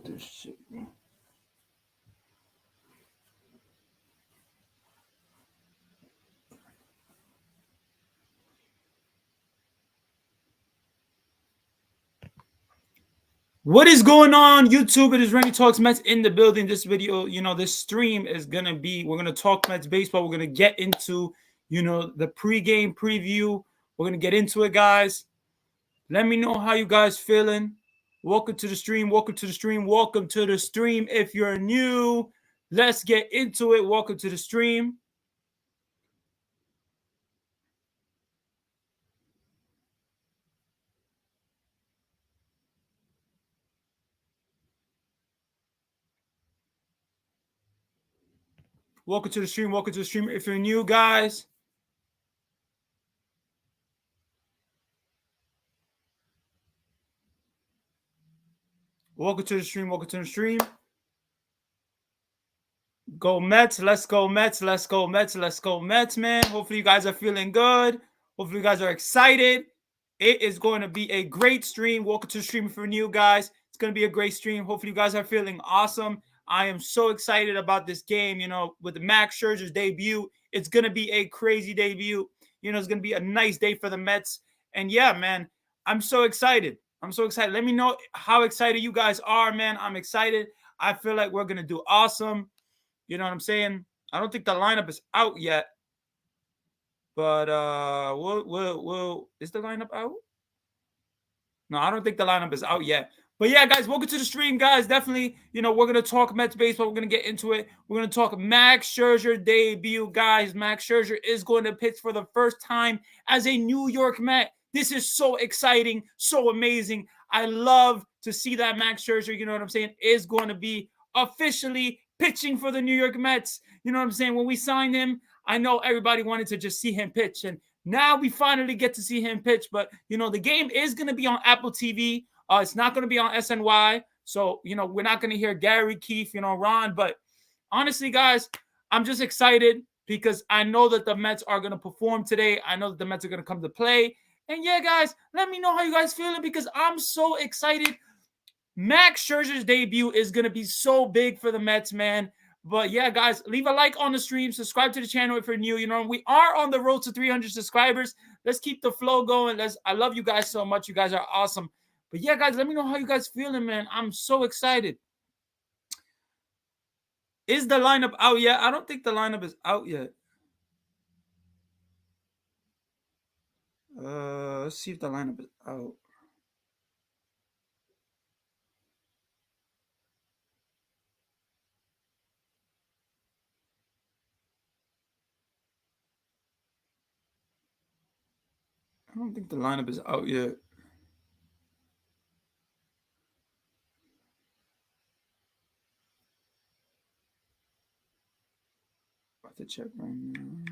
This shit, bro. What is going on, YouTube? It is Randy Talks Mets in the building. This video, this stream is gonna be. We're gonna talk Mets baseball. We're gonna get into, the pregame preview. We're gonna get into it, guys. Let me know how you guys feeling. Welcome to the stream. Welcome to the stream. Welcome to the stream. If you're new, let's get into it. Welcome to the stream. Welcome to the stream. Welcome to the stream. If you're new, guys, welcome to the stream. Welcome to the stream. Go Mets. Let's go Mets. Let's go Mets. Let's go Mets, man. Hopefully you guys are feeling good. Hopefully you guys are excited. It is going to be a great stream. Welcome to the stream for new guys. It's going to be a great stream. Hopefully you guys are feeling awesome. I am so excited about this game, with the Max Scherzer's debut. It's going to be a crazy debut. It's going to be a nice day for the Mets. And yeah, man, I'm so excited. I'm so excited. Let me know how excited you guys are, man. I'm excited. I feel like we're going to do awesome. You know what I'm saying? I don't think the lineup is out yet. But we'll is the lineup out? No, I don't think the lineup is out yet. But yeah, guys, welcome to the stream, guys. Definitely, we're gonna talk Mets baseball. We're gonna get into it. We're gonna talk Max Scherzer debut, guys. Max Scherzer is going to pitch for the first time as a New York Met. This is so exciting, so amazing. I love to see that Max Scherzer, you know what I'm saying, is going to be officially pitching for the New York Mets. You know what I'm saying? When we signed him, I know everybody wanted to just see him pitch, and now we finally get to see him pitch. But the game is going to be on Apple TV. It's not going to be on SNY. So we're not going to hear Gary, Keith, Ron. But honestly, guys, I'm just excited because I know that the Mets are going to perform today. I know that the Mets are going to come to play. And yeah, guys, let me know how you guys feeling because I'm so excited. Max Scherzer's debut is going to be so big for the Mets, man. But yeah, guys, leave a like on the stream. Subscribe to the channel if you're new. We are on the road to 300 subscribers. Let's keep the flow going. I love you guys so much. You guys are awesome. But yeah, guys, let me know how you guys feeling, man. I'm so excited. Is the lineup out yet? I don't think the lineup is out yet. Let's see if the lineup is out. I don't think the lineup is out yet. I have to check right now.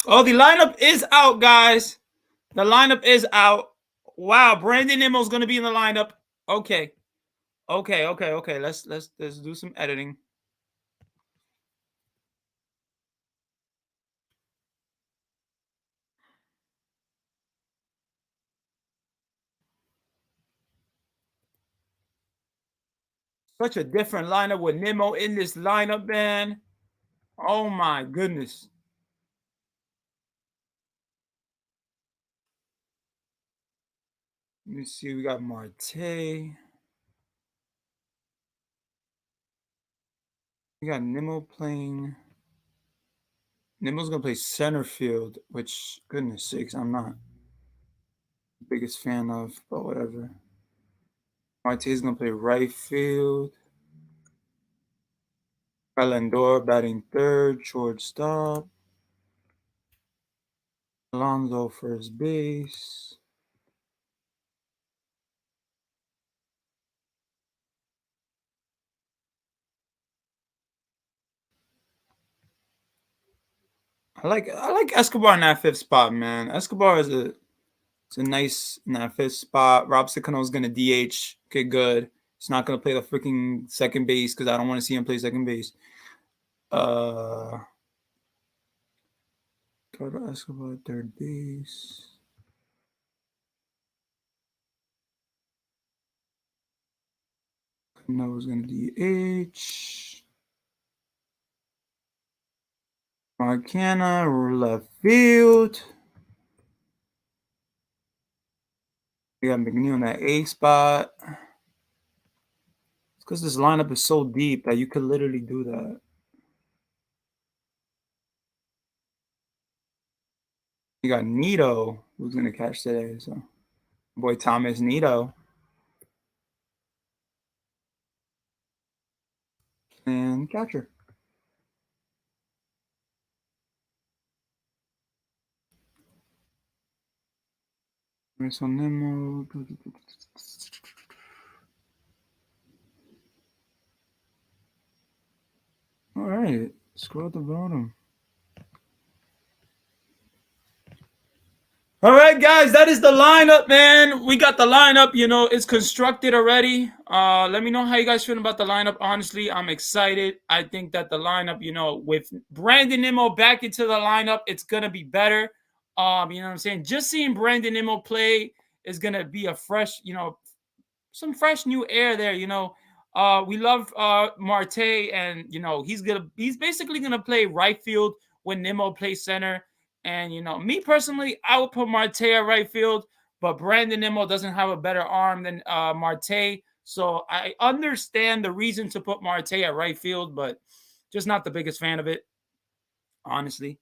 Oh, the lineup is out, guys. The lineup is out. Wow, Brandon Nimmo's going to be in the lineup. Okay. Let's do some editing. Such a different lineup with Nimmo in this lineup, man. Oh my goodness. Let me see. We got Marte. We got Nimmo playing. Nimmo's gonna play center field, which goodness sakes, I'm not the biggest fan of, but whatever. Marte's gonna play right field. Lindor batting third, shortstop. Alonso first base. I like Escobar in that fifth spot, man. Escobar is it's a nice in that fifth spot. Rob Sicano is gonna DH. Okay, good. He's not gonna play the freaking second base because I don't want to see him play second base. Escobar third base. Cano's going to DH. Marcana, left field. We got McNeil in that A spot. It's because this lineup is so deep that you could literally do that. You got Nito, who's going to catch today. So, boy Thomas Nito. And catcher. So Nemo. All right, scroll at the bottom. All right, guys, that is the lineup, man. We got the lineup. You know, it's constructed already. Let me know how you guys feeling about the lineup. Honestly, I'm excited. I think that the lineup, you know, with Brandon Nimmo back into the lineup, it's gonna be better. You know what I'm saying? Just seeing Brandon Nimmo play is gonna be a fresh, you know, some fresh new air there. You know, we love Marte, and you know he's basically gonna play right field when Nimmo plays center. And you know, me personally, I would put Marte at right field, but Brandon Nimmo doesn't have a better arm than Marte, so I understand the reason to put Marte at right field, but just not the biggest fan of it, honestly.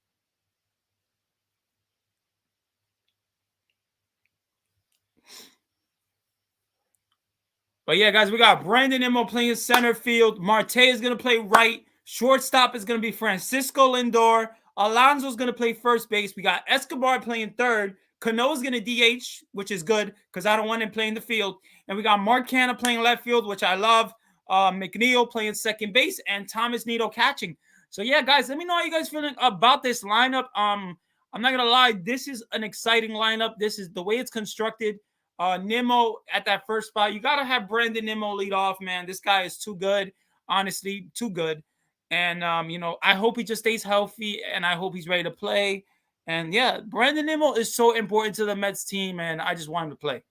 But yeah, guys, we got Brandon Nimmo playing center field. Marte is going to play right. Shortstop is going to be Francisco Lindor. Alonso's going to play first base. We got Escobar playing third. Cano's going to DH, which is good because I don't want him playing the field. And we got Mark Canha playing left field, which I love. McNeil playing second base, and Thomas Nito catching. So yeah, guys, let me know how you guys feeling about this lineup. I'm not gonna lie, this is an exciting lineup. This is the way it's constructed. Nimmo at that first spot. You gotta have Brandon Nimmo lead off, man. This guy is too good, honestly, too good. And you know, I hope he just stays healthy, and I hope he's ready to play. And yeah, Brandon Nimmo is so important to the Mets team, and I just want him to play.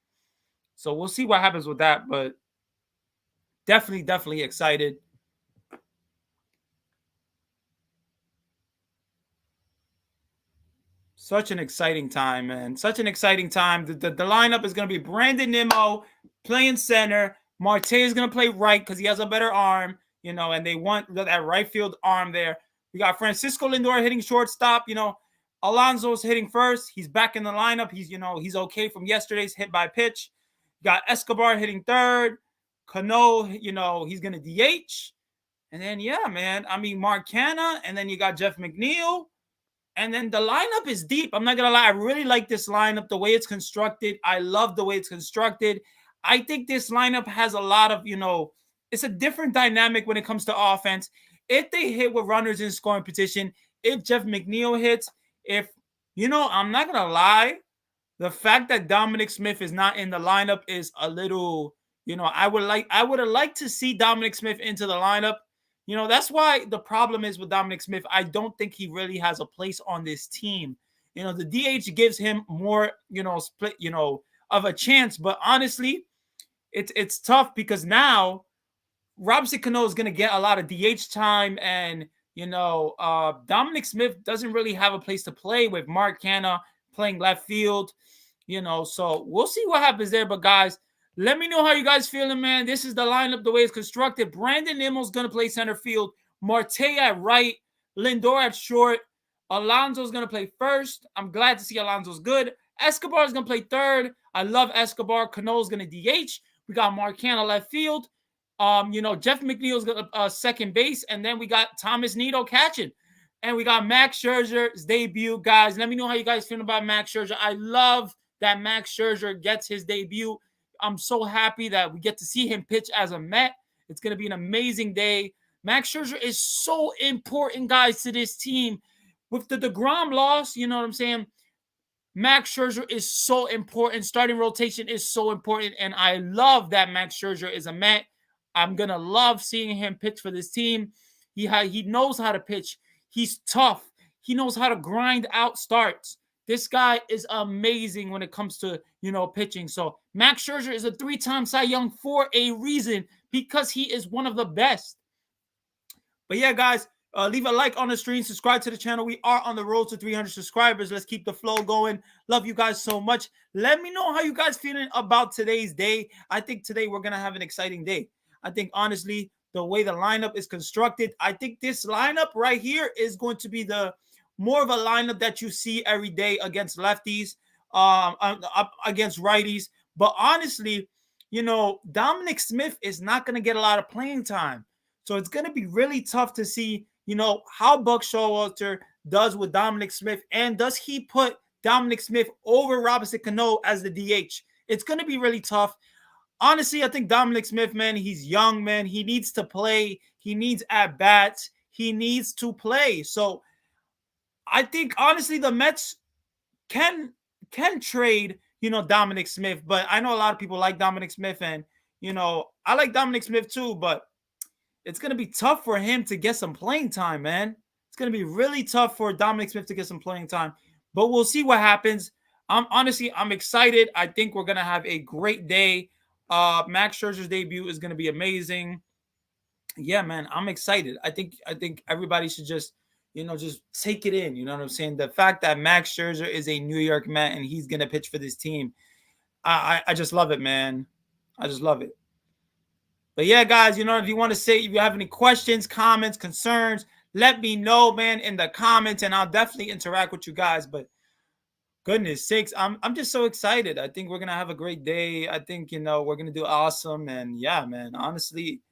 So we'll see what happens with that, but definitely excited. Such an exciting time, man. Such an exciting time. The lineup is going to be Brandon Nimmo playing center. Marte is going to play right because he has a better arm, you know, and they want that right field arm there. We got Francisco Lindor hitting shortstop. You know, Alonso's hitting first. He's back in the lineup. He's, you know, he's okay from yesterday's hit by pitch. Got Escobar hitting third. Cano, you know, he's going to DH. And then, yeah, man, I mean, Mark Canha. And then you got Jeff McNeil. And then the lineup is deep. I'm not going to lie. I really like this lineup, the way it's constructed. I love the way it's constructed. I think this lineup has a lot of, you know, it's a different dynamic when it comes to offense. If they hit with runners in scoring position, if Jeff McNeil hits, if, you know, I'm not going to lie. The fact that Dominic Smith is not in the lineup is a little, you know, I would have liked to see Dominic Smith into the lineup. You know, that's why the problem is with Dominic Smith. I don't think he really has a place on this team. You know, the DH gives him more, you know, split, you know, of a chance. But honestly, it's tough because now Robinson Cano is going to get a lot of DH time, and you know, Dominic Smith doesn't really have a place to play with Mark Canha playing left field. You know, so we'll see what happens there. But guys, let me know how you guys feeling, man. This is the lineup, the way it's constructed. Brandon Nimmo's going to play center field. Marte at right. Lindor at short. Alonso's going to play first. I'm glad to see Alonso's good. Escobar is going to play third. I love Escobar. Cano's going to DH. We got Mark Canha left field. You know, Jeff McNeil's got second base. And then we got Thomas Nito catching. And we got Max Scherzer's debut. Guys, let me know how you guys feel about Max Scherzer. I love that Max Scherzer gets his debut. I'm so happy that we get to see him pitch as a Met. It's going to be an amazing day. Max Scherzer is so important, guys, to this team. With the DeGrom loss, you know what I'm saying? Max Scherzer is so important. Starting rotation is so important. And I love that Max Scherzer is a Met. I'm going to love seeing him pitch for this team. He knows how to pitch. He's tough. He knows how to grind out starts. This guy is amazing when it comes to, pitching. So Max Scherzer is a 3-time Cy Young for a reason, because he is one of the best. But yeah, guys, leave a like on the stream, subscribe to the channel. We are on the road to 300 subscribers. Let's keep the flow going. Love you guys so much. Let me know how you guys feeling about today's day. I think today we're going to have an exciting day. I think, honestly, the way the lineup is constructed, I think this lineup right here is going to be the more of a lineup that you see every day against lefties, against righties. But honestly, Dominic Smith is not going to get a lot of playing time. So it's going to be really tough to see, how Buck Showalter does with Dominic Smith. And does he put Dominic Smith over Robinson Cano as the DH? It's going to be really tough. Honestly, I think Dominic Smith, man, he's young, man. He needs to play. He needs at-bats. He needs to play. So I think, honestly, the Mets can trade, Dominic Smith. But I know a lot of people like Dominic Smith. And, I like Dominic Smith too. But it's going to be tough for him to get some playing time, man. It's going to be really tough for Dominic Smith to get some playing time. But we'll see what happens. I'm excited. I think we're going to have a great day. Max Scherzer's debut is going to be amazing. Yeah, man, I'm excited. I think everybody should just, just take it in. You know what I'm saying? The fact that Max Scherzer is a New York Met and he's going to pitch for this team, I just love it, man. I just love it. But yeah, guys, if you want to say, if you have any questions, comments, concerns, let me know, man, in the comments, and I'll definitely interact with you guys. But goodness sakes, I'm just so excited. I think we're gonna have a great day. I think, we're gonna do awesome. And yeah, man, honestly,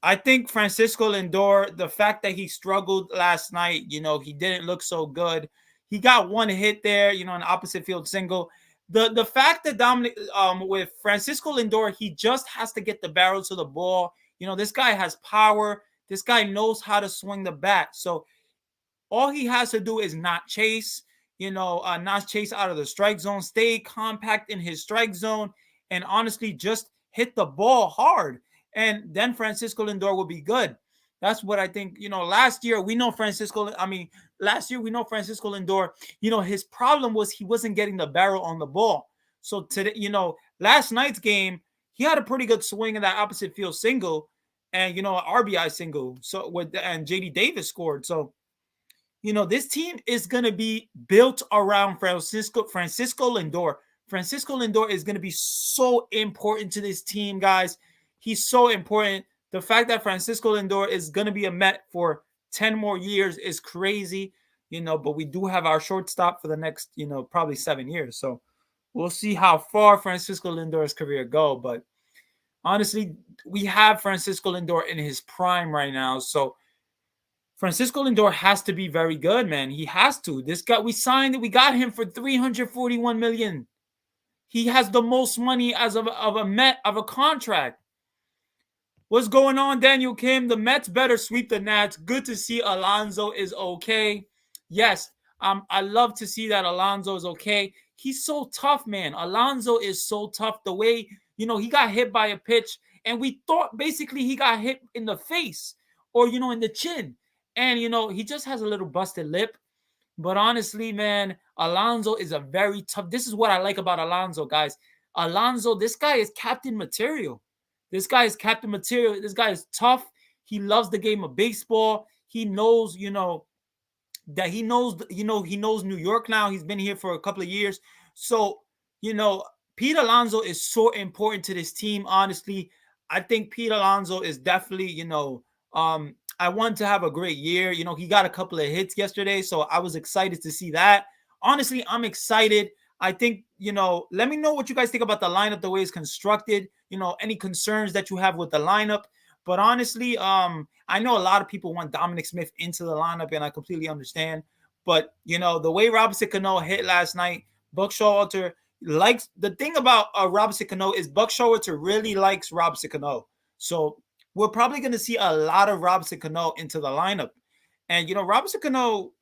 I think Francisco Lindor, the fact that he struggled last night, he didn't look so good. He got one hit there, an opposite field single. The fact that Dominic, with Francisco Lindor, he just has to get the barrel to the ball. This guy has power. This guy knows how to swing the bat. So all he has to do is not chase, not chase out of the strike zone, stay compact in his strike zone, and honestly just hit the ball hard. And then Francisco Lindor will be good. That's what I think. Last year we know Francisco Lindor, his problem was he wasn't getting the barrel on the ball. So today, last night's game, he had a pretty good swing in that opposite field single and, an RBI single. So and JD Davis scored. So, this team is going to be built around Francisco Lindor. Francisco Lindor is going to be so important to this team, guys. He's so important. The fact that Francisco Lindor is going to be a Met for 10 more years is crazy, but we do have our shortstop for the next, probably 7 years. So we'll see how far Francisco Lindor's career go. But honestly, we have Francisco Lindor in his prime right now. So Francisco Lindor has to be very good, man. He has to. This guy, we got him for $341 million. He has the most money as of a Met of a contract. What's going on, Daniel Kim? The Mets better sweep the Nats. Good to see Alonso is okay. Yes, I love to see that Alonso is okay. He's so tough, man. Alonso is so tough. The way, he got hit by a pitch, and we thought basically he got hit in the face or, in the chin. And, he just has a little busted lip. But honestly, man, Alonso is a very tough. This is what I like about Alonso, guys. Alonso, this guy is captain material. This guy is captain material. This guy is tough. He loves the game of baseball. He knows, that he knows New York now. He's been here for a couple of years. So, Pete Alonso is so important to this team, honestly. I think Pete Alonso is definitely, I want to have a great year. He got a couple of hits yesterday, so I was excited to see that. Honestly, I'm excited. I think, let me know what you guys think about the lineup, the way it's constructed, any concerns that you have with the lineup. But honestly, I know a lot of people want Dominic Smith into the lineup, and I completely understand. But, the way Robinson Cano hit last night, Buck Showalter likes – the thing about Robinson Cano is Buck Showalter really likes Robinson Cano. So we're probably going to see a lot of Robinson Cano into the lineup. And, Robinson Cano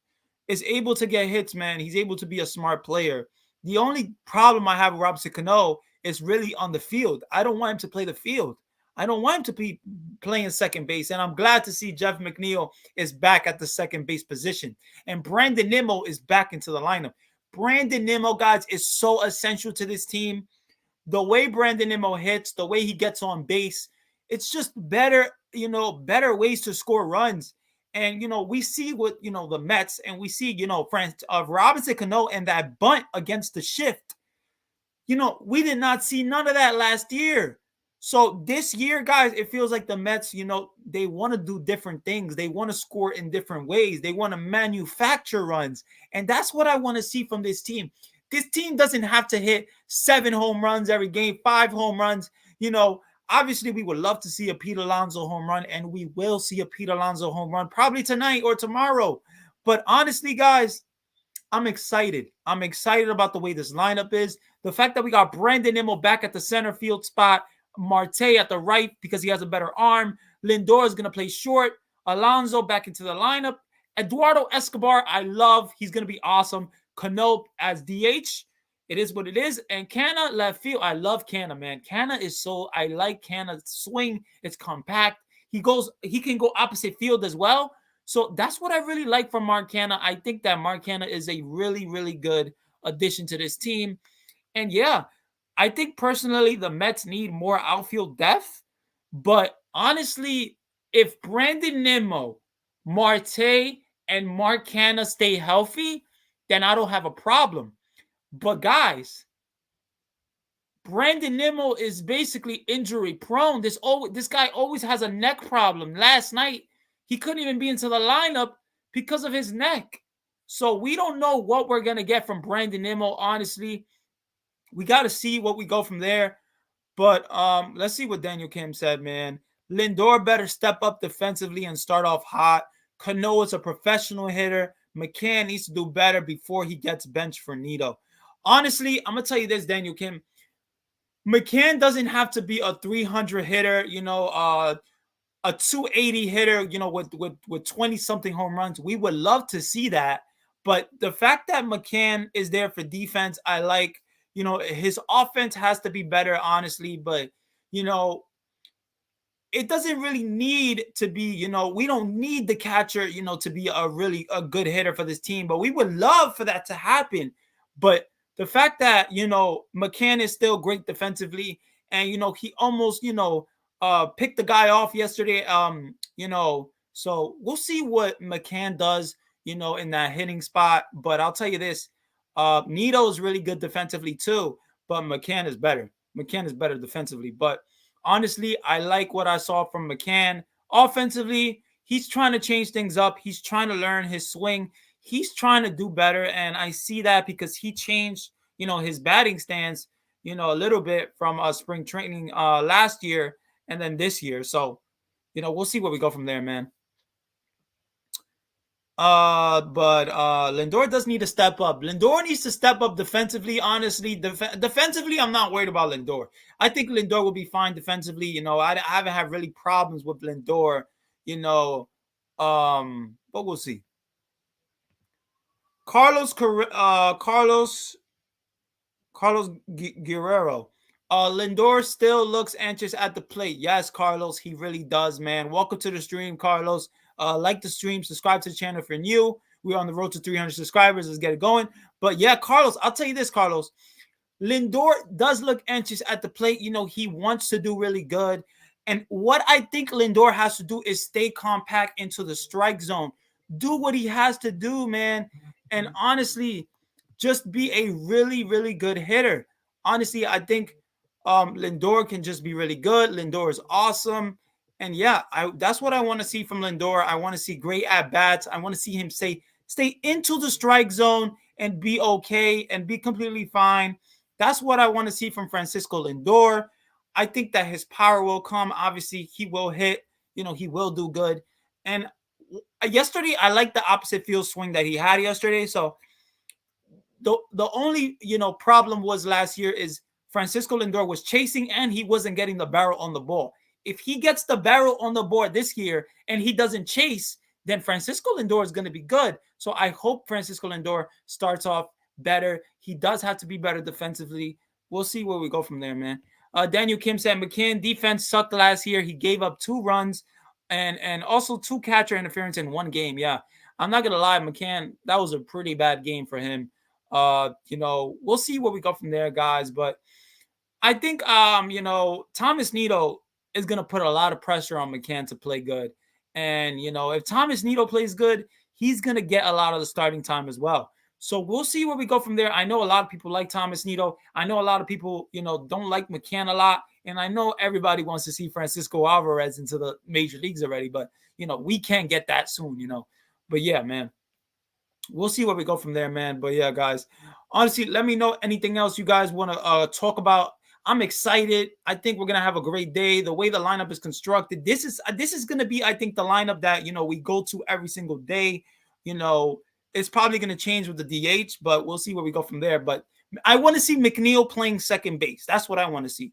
is able to get hits, man. He's able to be a smart player. The only problem I have with Robinson Cano is really on the field. I don't want him to play the field. I don't want him to be playing second base. And I'm glad to see Jeff McNeil is back at the second base position. And Brandon Nimmo is back into the lineup. Brandon Nimmo, guys, is so essential to this team. The way Brandon Nimmo hits, the way he gets on base, it's just better, better ways to score runs. And, we see what, the Mets, and we see, Robinson Cano and that bunt against the shift. We did not see none of that last year. So this year, guys, it feels like the Mets, they want to do different things. They want to score in different ways. They want to manufacture runs. And that's what I want to see from this team. This team doesn't have to hit 7 home runs every game, 5 home runs. Obviously, we would love to see a Pete Alonso home run, and we will see a Pete Alonso home run probably tonight or tomorrow. But honestly, guys, I'm excited. I'm excited about the way this lineup is. The fact that we got Brandon Nimmo back at the center field spot, Marte at the right because he has a better arm. Lindor is going to play short. Alonso back into the lineup. Eduardo Escobar, I love. He's going to be awesome. Cano as DH. It is what it is. And Canna left field. I love Canna, man. Canna is I like Canna's swing. It's compact. He can go opposite field as well. So that's what I really like from Mark Canha. I think that Mark Canha is a really, really good addition to this team. And yeah, I think personally the Mets need more outfield depth. But honestly, if Brandon Nimmo, Marte, and Mark Canha stay healthy, then I don't have a problem. But guys, Brandon Nimmo is basically injury prone. This guy always has a neck problem. Last night, he couldn't even be into the lineup because of his neck. So we don't know what we're going to get from Brandon Nimmo, honestly. We got to see what we go from there. But let's see what Daniel Kim said, man. Lindor better step up defensively and start off hot. Cano is a professional hitter. McCann needs to do better before he gets benched for Nito. Honestly, I'm going to tell you this, Daniel Kim. McCann doesn't have to be a 300 hitter, a 280 hitter, with 20 something home runs. We would love to see that. But the fact that McCann is there for defense, I like. His offense has to be better, honestly. But, it doesn't really need to be, we don't need the catcher, to be a good hitter for this team. But we would love for that to happen. But the fact that, McCann is still great defensively and, he almost, picked the guy off yesterday, so we'll see what McCann does, in that hitting spot. But I'll tell you this, Nito is really good defensively too, but McCann is better. McCann is better defensively. But honestly, I like what I saw from McCann. Offensively, he's trying to change things up. He's trying to learn his swing. He's trying to do better, and I see that because he changed, his batting stance, a little bit from spring training last year and then this year. So, we'll see where we go from there, man. But Lindor does need to step up. Lindor needs to step up defensively, honestly. Defensively, I'm not worried about Lindor. I think Lindor will be fine defensively. I haven't had really problems with Lindor, but we'll see. Carlos Guerrero. Lindor still looks anxious at the plate. Yes, Carlos, he really does, man. Welcome to the stream, Carlos. Like the stream, subscribe to the channel if you're new. We're on the road to 300 subscribers. Let's get it going. But yeah, Carlos, I'll tell you this, Carlos. Lindor does look anxious at the plate. He wants to do really good. And what I think Lindor has to do is stay compact into the strike zone. Do what he has to do, man. And honestly, just be a really, really good hitter. Honestly, I think Lindor can just be really good. Lindor is awesome. And yeah, that's what I want to see from Lindor. I want to see great at-bats. I want to see him stay into the strike zone and be okay and be completely fine. That's what I want to see from Francisco Lindor. I think that his power will come. Obviously, he will hit. He will do good. And yesterday, I liked the opposite field swing that he had yesterday. So the only, problem was last year is Francisco Lindor was chasing and he wasn't getting the barrel on the ball. If he gets the barrel on the board this year and he doesn't chase, then Francisco Lindor is going to be good. So I hope Francisco Lindor starts off better. He does have to be better defensively. We'll see where we go from there, man. Daniel Kim said McCann defense sucked last year. He gave up 2 runs and also 2 catcher interference in 1 game. Yeah, I'm not going to lie, McCann, that was a pretty bad game for him. We'll see where we go from there, guys. But I think Thomas Nito is gonna put a lot of pressure on McCann to play good. And if Thomas Nito plays good, he's gonna get a lot of the starting time as well. So we'll see where we go from there. I know a lot of people like Thomas Nito. I know a lot of people, don't like McCann a lot. And I know everybody wants to see Francisco Alvarez into the major leagues already, but we can't get that soon. But yeah, man. We'll see where we go from there, man. But yeah, guys, honestly, let me know anything else you guys want to talk about. I'm excited. I think we're gonna have a great day. The way the lineup is constructed, this is gonna be, I think, the lineup that we go to every single day. It's probably gonna change with the DH, but we'll see where we go from there. But I want to see McNeil playing second base. That's what I want to see.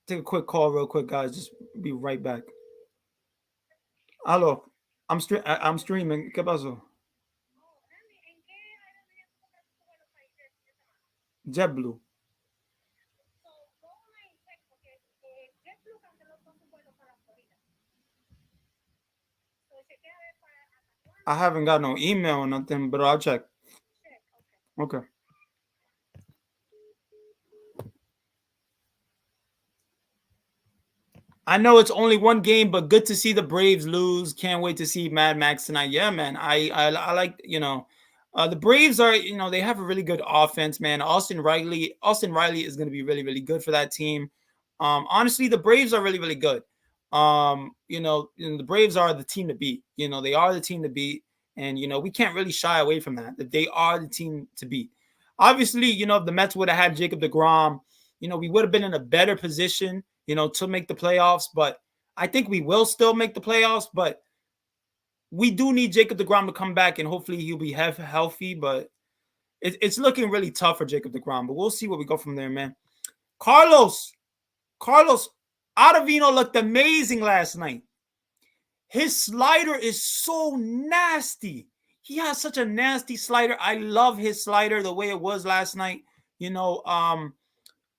Take a quick call, real quick, guys. Just be right back. Hello, I'm streaming. ¿Qué pasó? JetBlue. I haven't got no email or nothing, but I'll check. Okay. I know it's only one game, but good to see the Braves lose. Can't wait to see Mad Max tonight. Yeah, man. I like the Braves are they have a really good offense, man. Austin Riley is going to be really really good for that team. Honestly, the Braves are really really good. The Braves are the team to beat. They are the team to beat, and we can't really shy away from that. That they are the team to beat. Obviously, if the Mets would have had Jacob deGrom, we would have been in a better position to make the playoffs, but I think we will still make the playoffs, but we do need Jacob deGrom to come back, and hopefully he'll be healthy, but it's looking really tough for Jacob deGrom, but we'll see where we go from there, man. Carlos Ottavino looked amazing last night. His slider is so nasty. He has such a nasty slider. I love his slider the way it was last night.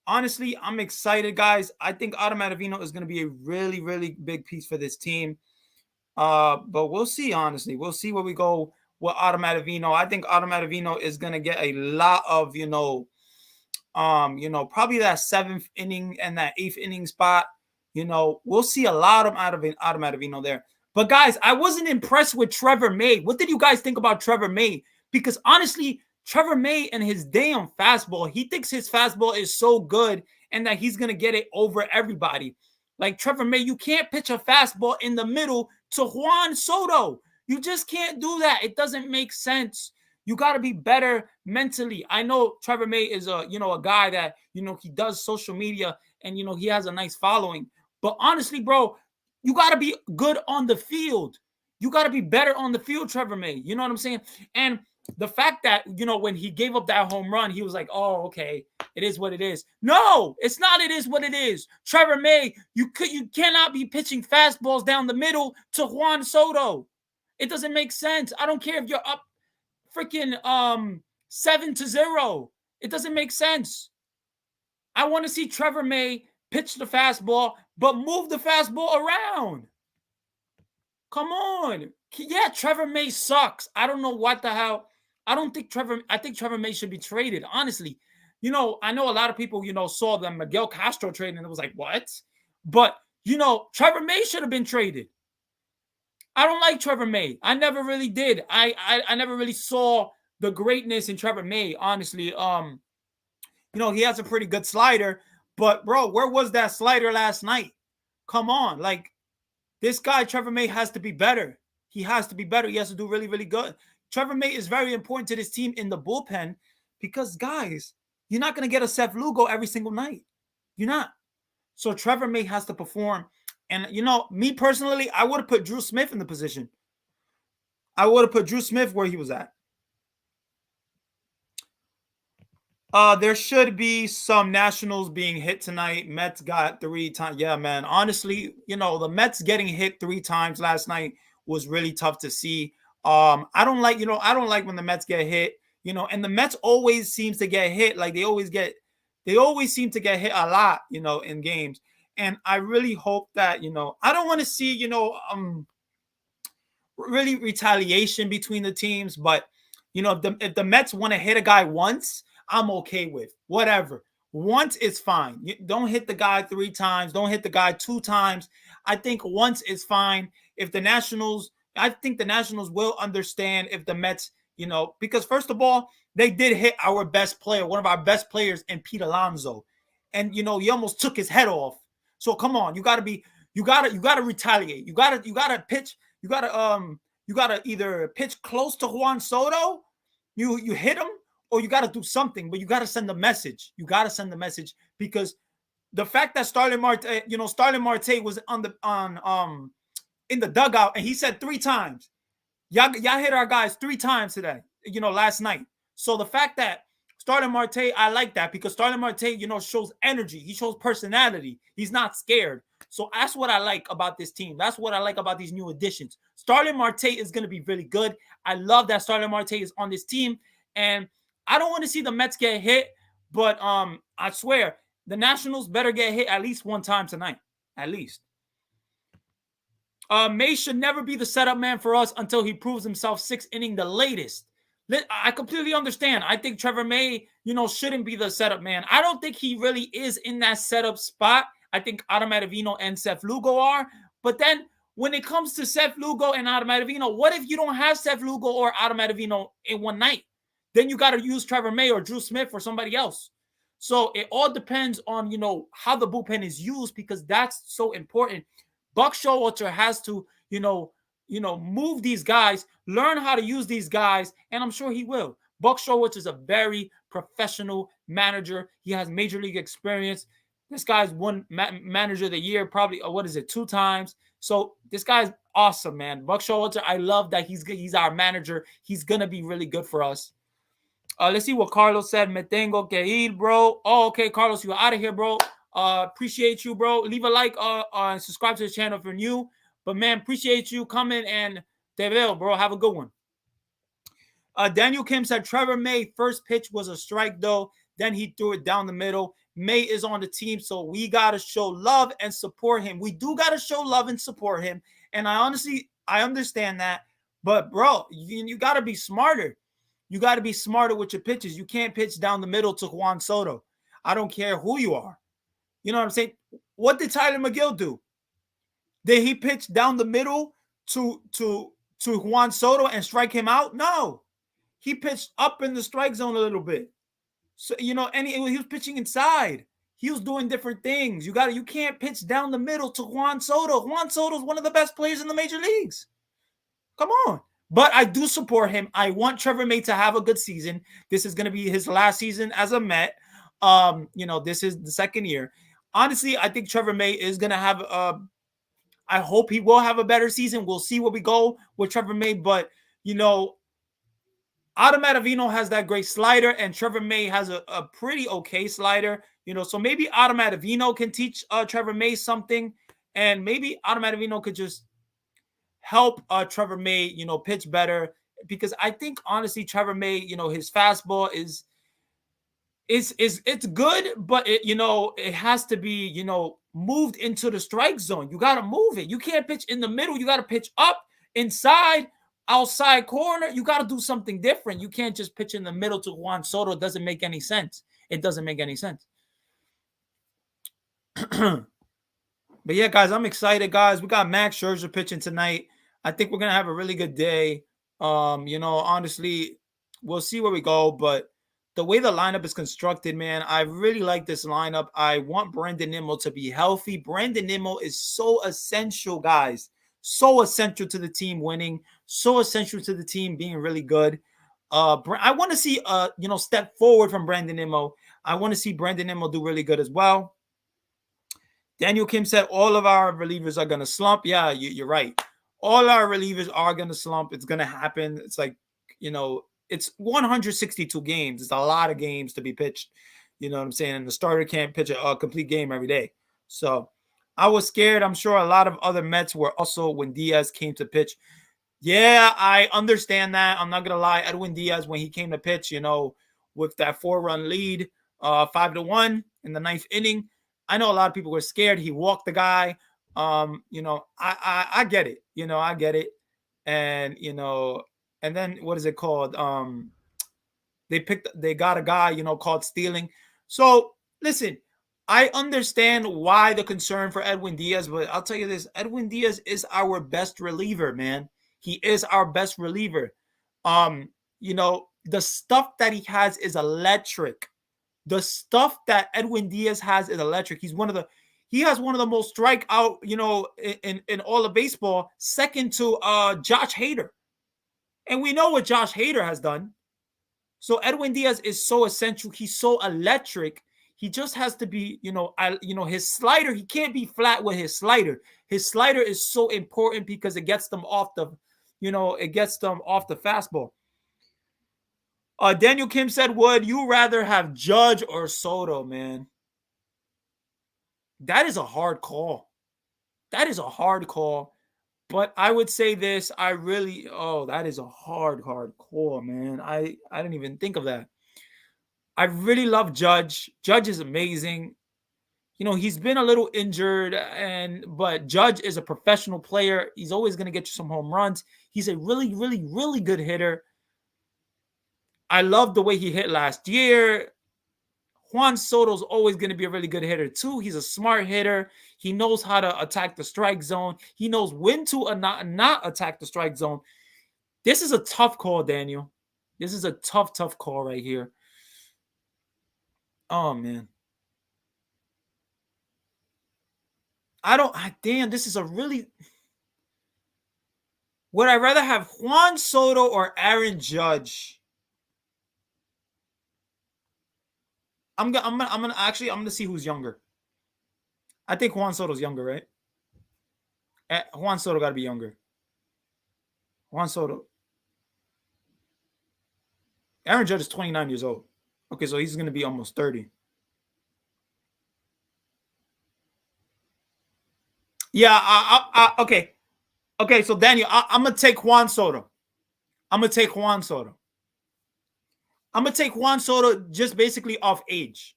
Honestly, I'm excited, guys. I think Ottavino is going to be a really, really big piece for this team. But we'll see, honestly. We'll see where we go with Ottavino. I think Ottavino is going to get a lot of, probably that 7th inning and that 8th inning spot. We'll see a lot of Ottavino there. But, guys, I wasn't impressed with Trevor May. What did you guys think about Trevor May? Because, honestly, Trevor May and his damn fastball, he thinks his fastball is so good and that he's going to get it over everybody. Like Trevor May, you can't pitch a fastball in the middle to Juan Soto. You just can't do that. It doesn't make sense. You got to be better mentally. I know Trevor May is a guy that, he does social media and, he has a nice following. But honestly, bro, you got to be good on the field. You got to be better on the field, Trevor May. You know what I'm saying? And the fact that, when he gave up that home run, he was like, oh, okay, it is what it is. No, it's not it is what it is. Trevor May, you cannot be pitching fastballs down the middle to Juan Soto. It doesn't make sense. I don't care if you're up freaking 7-0. It doesn't make sense. I want to see Trevor May pitch the fastball, but move the fastball around. Come on. Yeah, Trevor May sucks. I don't know what the hell. I think Trevor May should be traded, honestly. I know a lot of people, saw the Miguel Castro trade and it was like, what? But, Trevor May should have been traded. I don't like Trevor May. I never really did. I never really saw the greatness in Trevor May, honestly. He has a pretty good slider, but bro, where was that slider last night? Come on. Like, this guy, Trevor May, has to be better. He has to be better. He has to do really, really good. Trevor May is very important to this team in the bullpen because, guys, you're not going to get a Seth Lugo every single night. You're not. So Trevor May has to perform. And, me personally, I would have put Drew Smith in the position. I would have put Drew Smith where he was at. There should be some Nationals being hit tonight. Mets got 3 times. Yeah, man. Honestly, the Mets getting hit 3 times last night was really tough to see. I don't like when the Mets get hit, and the Mets always seems to get hit. Like they always seem to get hit a lot, in games. And I really hope that, I don't want to see, really retaliation between the teams. But if the Mets want to hit a guy once, I'm okay with whatever. Once is fine. You don't hit the guy 3 times. Don't hit the guy 2 times. I think once is fine. If the Nationals, I think the Nationals will understand if the Mets, because first of all, they did hit our best player, one of our best players, in Pete Alonso, and he almost took his head off. So come on, you gotta retaliate. You gotta pitch. You gotta either pitch close to Juan Soto, you hit him, or you gotta do something. But you gotta send a message. You gotta send the message, because the fact that Starling Marte was in the dugout, and he said 3 times, y'all hit our guys 3 times today, last night. So the fact that Starling Marte, I like that, because Starling Marte, shows energy. He shows personality. He's not scared. So that's what I like about this team. That's what I like about these new additions. Starling Marte is going to be really good. I love that Starling Marte is on this team. And I don't want to see the Mets get hit, but I swear, the Nationals better get hit at least 1 time tonight. At least. May should never be the setup man for us until he proves himself 6th inning the latest. I completely understand. I think Trevor May, shouldn't be the setup man. I don't think he really is in that setup spot. I think Adamadavino and Seth Lugo are. But then when it comes to Seth Lugo and Adamadavino, what if you don't have Seth Lugo or Adamadavino in one night? Then you got to use Trevor May or Drew Smith or somebody else. So it all depends on, how the bullpen is used, because that's so important. Buck Showalter has to, move these guys, learn how to use these guys, and I'm sure he will. Buck Showalter is a very professional manager. He has major league experience. This guy's won manager of the year probably, 2 times. So this guy's awesome, man. Buck Showalter, I love that he's our manager. He's going to be really good for us. Let's see what Carlos said. Me tengo que ir, bro. Oh, okay, Carlos, you're out of here, bro. Appreciate you, bro. Leave a like and subscribe to the channel if you're new. But, man, appreciate you coming, and te veo, bro. Have a good one. Daniel Kim said Trevor May first pitch was a strike, though. Then he threw it down the middle. May is on the team, so we got to show love and support him. We do got to show love and support him. And I understand that. But, bro, you got to be smarter. You got to be smarter with your pitches. You can't pitch down the middle to Juan Soto. I don't care who you are. You know what I'm saying? What did Tyler McGill do? Did he pitch down the middle to Juan Soto and strike him out? No. He pitched up in the strike zone a little bit. So, and he was pitching inside. He was doing different things. You can't pitch down the middle to Juan Soto. Juan Soto is one of the best players in the major leagues. Come on. But I do support him. I want Trevor May to have a good season. This is going to be his last season as a Met. This is the 2nd year. Honestly, I think Trevor May is going to have I hope he will have a better season. We'll see where we go with Trevor May. But, Adamadavino has that great slider, and Trevor May has a pretty okay slider. So maybe Adamadavino can teach Trevor May something. And maybe Adamadavino could just help Trevor May, pitch better, because I think honestly Trevor May, his fastball is it's good, but it has to be, moved into the strike zone. You got to move it. You can't pitch in the middle. You got to pitch up, inside, outside corner. You got to do something different. You can't just pitch in the middle to Juan Soto. It doesn't make any sense. It doesn't make any sense. But yeah, guys, I'm excited, guys. We got Max Scherzer pitching tonight. I think we're going to have a really good day. Honestly, we'll see where we go. But the way the lineup is constructed, man, I really like this lineup. I want Brandon Nimmo to be healthy. Brandon Nimmo is so essential, guys. So essential to the team winning. So essential to the team being really good. I want to see, step forward from Brandon Nimmo. I want to see Brandon Nimmo do really good as well. Daniel Kim said all of our relievers are going to slump. Yeah, you're right. All our relievers are going to slump. It's going to happen. It's like, it's 162 games. It's a lot of games to be pitched. You know what I'm saying? And the starter can't pitch a complete game every day. So I was scared. I'm sure a lot of other Mets were also when Diaz came to pitch. Yeah, I understand that. I'm not going to lie. Edwin Diaz, when he came to pitch, with that 4-run lead, 5-1 in the 9th inning, I know a lot of people were scared. He walked the guy. I get it. I get it. and and then what is it called? They got a guy, called stealing. So listen, I understand why the concern for Edwin Diaz, but I'll tell you this: Edwin Diaz is our best reliever, man. He is our best reliever. Um, the stuff that he has is electric. The stuff that Edwin Diaz has is electric. He has one of the most strikeout, in all of baseball, second to Josh Hader. And we know what Josh Hader has done. So Edwin Diaz is so essential. He's so electric. He just has to be, his slider. He can't be flat with his slider. His slider is so important because it gets them off the, fastball. Daniel Kim said, "Would you rather have Judge or Soto, man?" That is a hard call. That is a hard call. But I would say this. That is a hard call, man. I didn't even think of that. I really love Judge. Judge is amazing. He's been a little injured, but Judge is a professional player. He's always going to get you some home runs. He's a really, really, really good hitter. I love the way he hit last year. Juan Soto's always going to be a really good hitter too. He's a smart hitter. He knows how to attack the strike zone. He knows when to not attack the strike zone. This is a tough call, Daniel. This is a tough call right here. Oh, man. This is a really... Would I rather have Juan Soto or Aaron Judge? I'm gonna see who's younger. I think Juan Soto's younger, right? Juan Soto got to be younger. Juan Soto. Aaron Judge is 29 years old. Okay, so he's going to be almost 30. Yeah, okay. Okay, so Daniel, I'm going to take Juan Soto. I'm going to take Juan Soto just basically off age.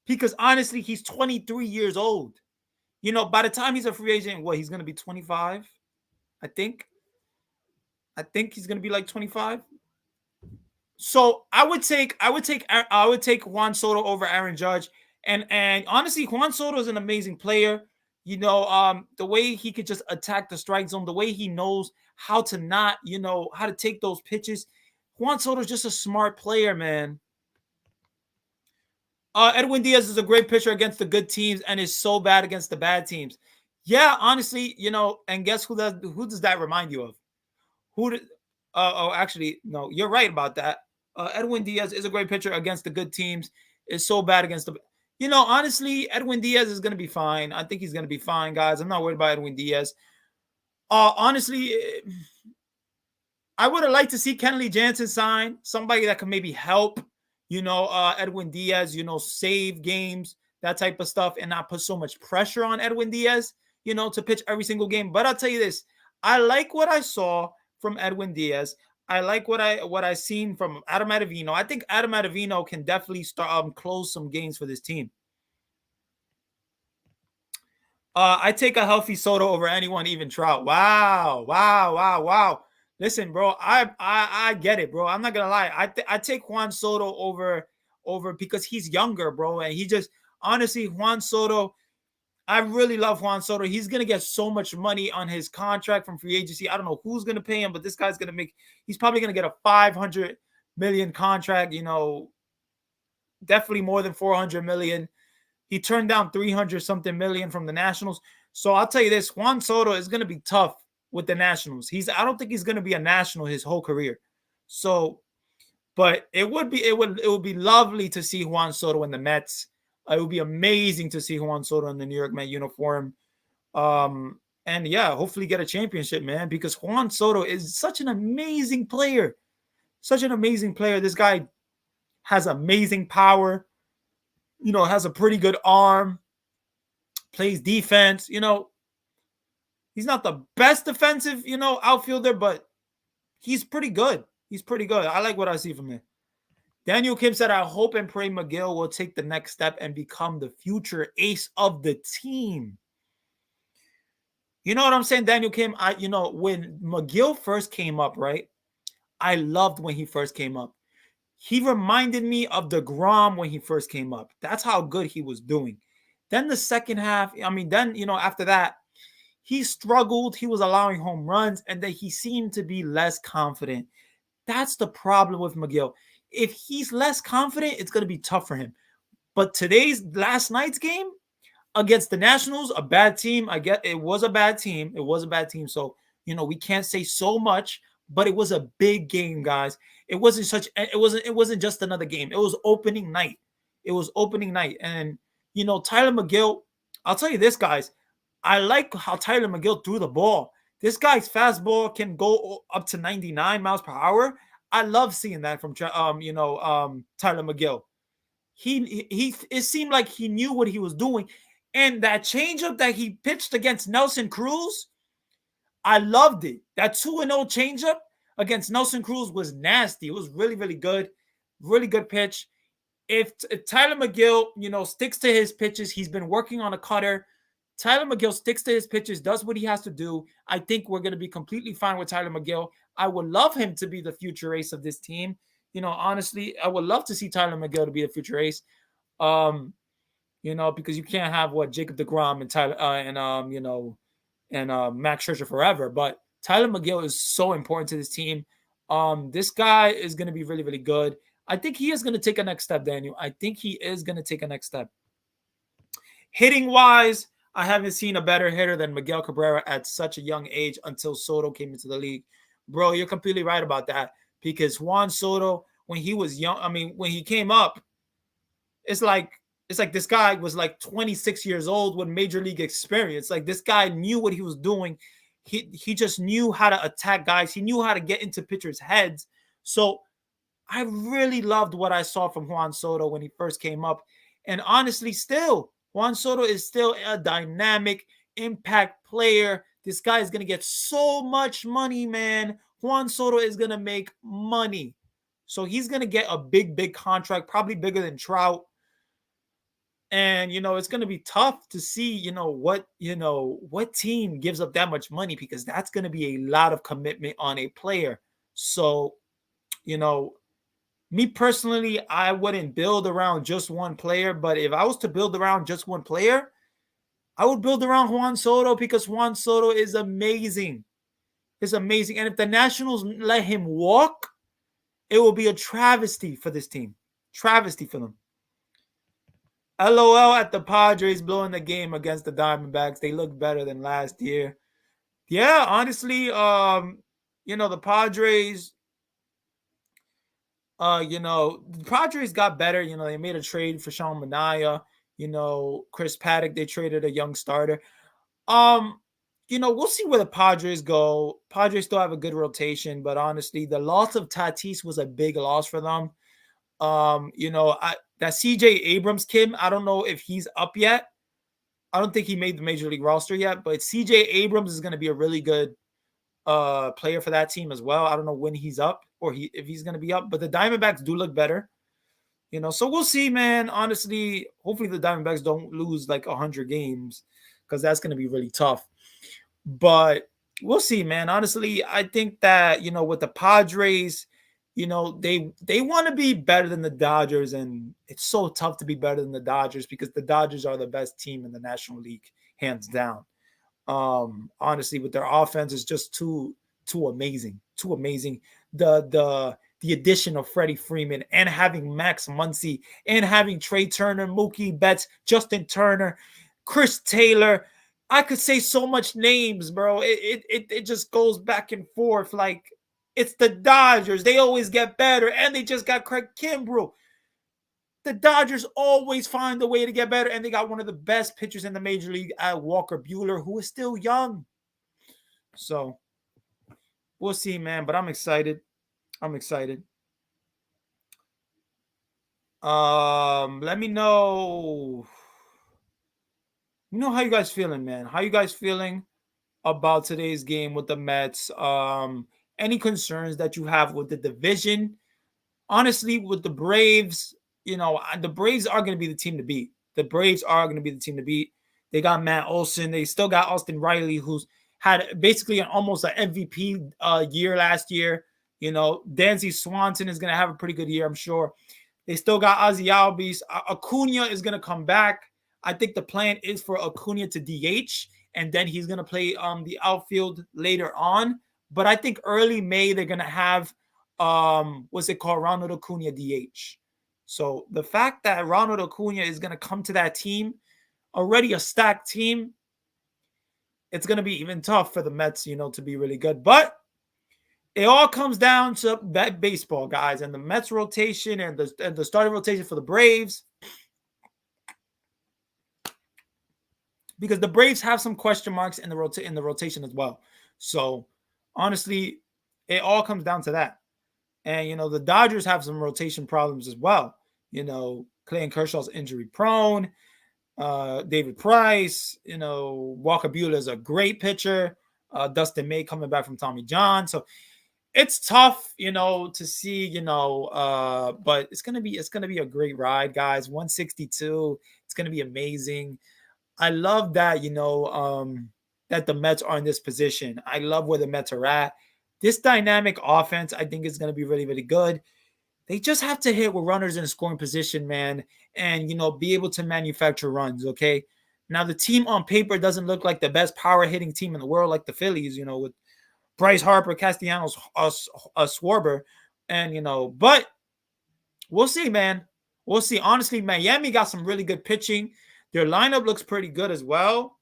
Because honestly, he's 23 years old. By the time he's a free agent, he's going to be 25, I think. I think he's going to be like 25. So I would take Juan Soto over Aaron Judge. And honestly, Juan Soto is an amazing player. The way he could just attack the strike zone, the way he knows how to how to take those pitches. Juan Soto is just a smart player, man. Edwin Diaz is a great pitcher against the good teams and is so bad against the bad teams. Yeah, honestly, and guess who does that remind you of? Actually, no, you're right about that. Edwin Diaz is a great pitcher against the good teams. Is so bad against the... honestly, Edwin Diaz is going to be fine. I think he's going to be fine, guys. I'm not worried about Edwin Diaz. Honestly, I would have liked to see Kenley Jansen sign somebody that could maybe help, Edwin Diaz, save games, that type of stuff, and not put so much pressure on Edwin Diaz, to pitch every single game. But I'll tell you this, I like what I saw from Edwin Diaz. I like what I seen from Adam Ottavino. I think Adam Ottavino can definitely start close some games for this team. I take a healthy Soto over anyone, even Trout. Wow. Listen, bro, I get it, bro. I'm not gonna lie. I take Juan Soto over because he's younger, bro, and he just... honestly, Juan Soto... I really love Juan Soto. He's going to get so much money on his contract from free agency. I don't know who's going to pay him, but this guy's going to he's probably going to get a $500 million contract, definitely more than $400 million. He turned down 300 something million from the Nationals. So I'll tell you this, Juan Soto is going to be tough with the Nationals. I don't think he's going to be a National his whole career. So, but it would be lovely to see Juan Soto in the Mets. It would be amazing to see Juan Soto in the New York Mets uniform. And yeah, hopefully get a championship, man, because Juan Soto is such an amazing player. Such an amazing player. This guy has amazing power, has a pretty good arm, plays defense, He's not the best defensive, outfielder, but he's pretty good. He's pretty good. I like what I see from him. Daniel Kim said, I hope and pray McGill will take the next step and become the future ace of the team. You know what I'm saying, Daniel Kim? When McGill first came up, right? I loved when he first came up. He reminded me of DeGrom when he first came up. That's how good he was doing. Then the second half, after that, he struggled. He was allowing home runs, and then he seemed to be less confident. That's the problem with McGill. If he's less confident, it's going to be tough for him. But last night's game against the Nationals, a bad team. I get it was a bad team. It was a bad team. So, we can't say so much, but it was a big game, guys. It wasn't just another game. It was opening night. It was opening night. And, Tyler McGill, I'll tell you this, guys. I like how Tyler McGill threw the ball. This guy's fastball can go up to 99 miles per hour. I love seeing that from Tyler McGill. He it seemed like he knew what he was doing. And that changeup that he pitched against Nelson Cruz, I loved it. That 2-0 changeup against Nelson Cruz was nasty. It was really, really good. Really good pitch. If Tyler McGill, sticks to his pitches, he's been working on a cutter. Tyler McGill sticks to his pitches, does what he has to do. I think we're going to be completely fine with Tyler McGill. I would love him to be the future ace of this team. Honestly, I would love to see Tyler McGill to be the future ace. Because you can't have Jacob deGrom and Tyler Max Scherzer forever. But Tyler McGill is so important to this team. This guy is going to be really, really good. I think he is going to take a next step, Daniel. I think he is going to take a next step. Hitting wise, I haven't seen a better hitter than Miguel Cabrera at such a young age until Soto came into the league. Bro, you're completely right about that. Because Juan Soto, when he was young, when he came up, it's like this guy was like 26 years old with major league experience. Like this guy knew what he was doing. He just knew how to attack guys. He knew how to get into pitchers' heads. So I really loved what I saw from Juan Soto when he first came up. And honestly, Juan Soto is still a dynamic impact player. This guy is going to get so much money, man. Juan Soto is going to make money. So he's going to get a big, big contract, probably bigger than Trout. And, it's going to be tough to see, what team gives up that much money, because that's going to be a lot of commitment on a player. So, me personally, I wouldn't build around just one player. But if I was to build around just one player, I would build around Juan Soto, because Juan Soto is amazing. It's amazing. And if the Nationals let him walk, it will be a travesty for this team. Travesty for them. LOL at the Padres blowing the game against the Diamondbacks. They look better than last year. Yeah, honestly, the Padres, the Padres got better. They made a trade for Sean Manaea. Chris Paddock, they traded a young starter. We'll see where the Padres go. Padres still have a good rotation, but honestly, the loss of Tatis was a big loss for them. That CJ Abrams kid, I don't know if he's up yet. I don't think he made the major league roster yet, but CJ Abrams is going to be a really good player for that team as well. I don't know when he's up or if he's going to be up, but the Diamondbacks do look better. So we'll see, man. Honestly, hopefully the Diamondbacks don't lose like 100 games, because that's going to be really tough. But we'll see, man. Honestly, I think that, with the Padres, they want to be better than the Dodgers, and it's so tough to be better than the Dodgers, because the Dodgers are the best team in the National League, hands down. Honestly, with their offense is just too amazing. Too amazing. The addition of Freddie Freeman and having Max Muncy and having Trey Turner, Mookie Betts, Justin Turner, Chris Taylor. I could say so much names, bro. It just goes back and forth. Like, it's the Dodgers. They always get better, and they just got Craig Kimbrell. The Dodgers always find a way to get better, and they got one of the best pitchers in the major league, Walker Buehler, who is still young. So we'll see, man. But I'm excited. Let me know. How you guys feeling, man? How you guys feeling about today's game with the Mets? Any concerns that you have with the division? Honestly, with the Braves, the Braves are going to be the team to beat. They got Matt Olson. They still got Austin Riley, who's had basically almost an MVP year last year. Dansby Swanson is going to have a pretty good year, I'm sure. They still got Ozzy Albies. Acuna is going to come back. I think the plan is for Acuna to DH, and then he's going to play the outfield later on. But I think early May, they're going to have, what's it called, Ronald Acuna DH. So the fact that Ronald Acuna is going to come to that team, already a stacked team, it's going to be even tough for the Mets, to be really good. But it all comes down to that baseball, guys, and the Mets rotation and the starting rotation for the Braves. Because the Braves have some question marks in the rotation as well. So, honestly, it all comes down to that. And, the Dodgers have some rotation problems as well. Clayton Kershaw's injury prone. David Price, Walker Buehler is a great pitcher. Dustin May coming back from Tommy John. So it's tough, to see, but it's gonna be a great ride, guys. 162. It's gonna be amazing. I love that, that the Mets are in this position. I love where the Mets are at. This dynamic offense, I think, is gonna be really, really good. They just have to hit with runners in a scoring position, man, and be able to manufacture runs. Okay. Now the team on paper doesn't look like the best power hitting team in the world, like the Phillies, with Bryce Harper, Castellanos, Schwarber, and but we'll see, man. We'll see. Honestly, Miami got some really good pitching. Their lineup looks pretty good as well.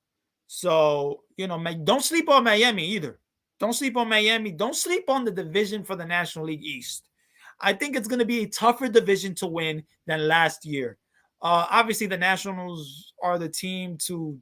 So don't sleep on Miami either. Don't sleep on Miami. Don't sleep on the division for the National League East. I think it's going to be a tougher division to win than last year. Obviously, the Nationals are the team to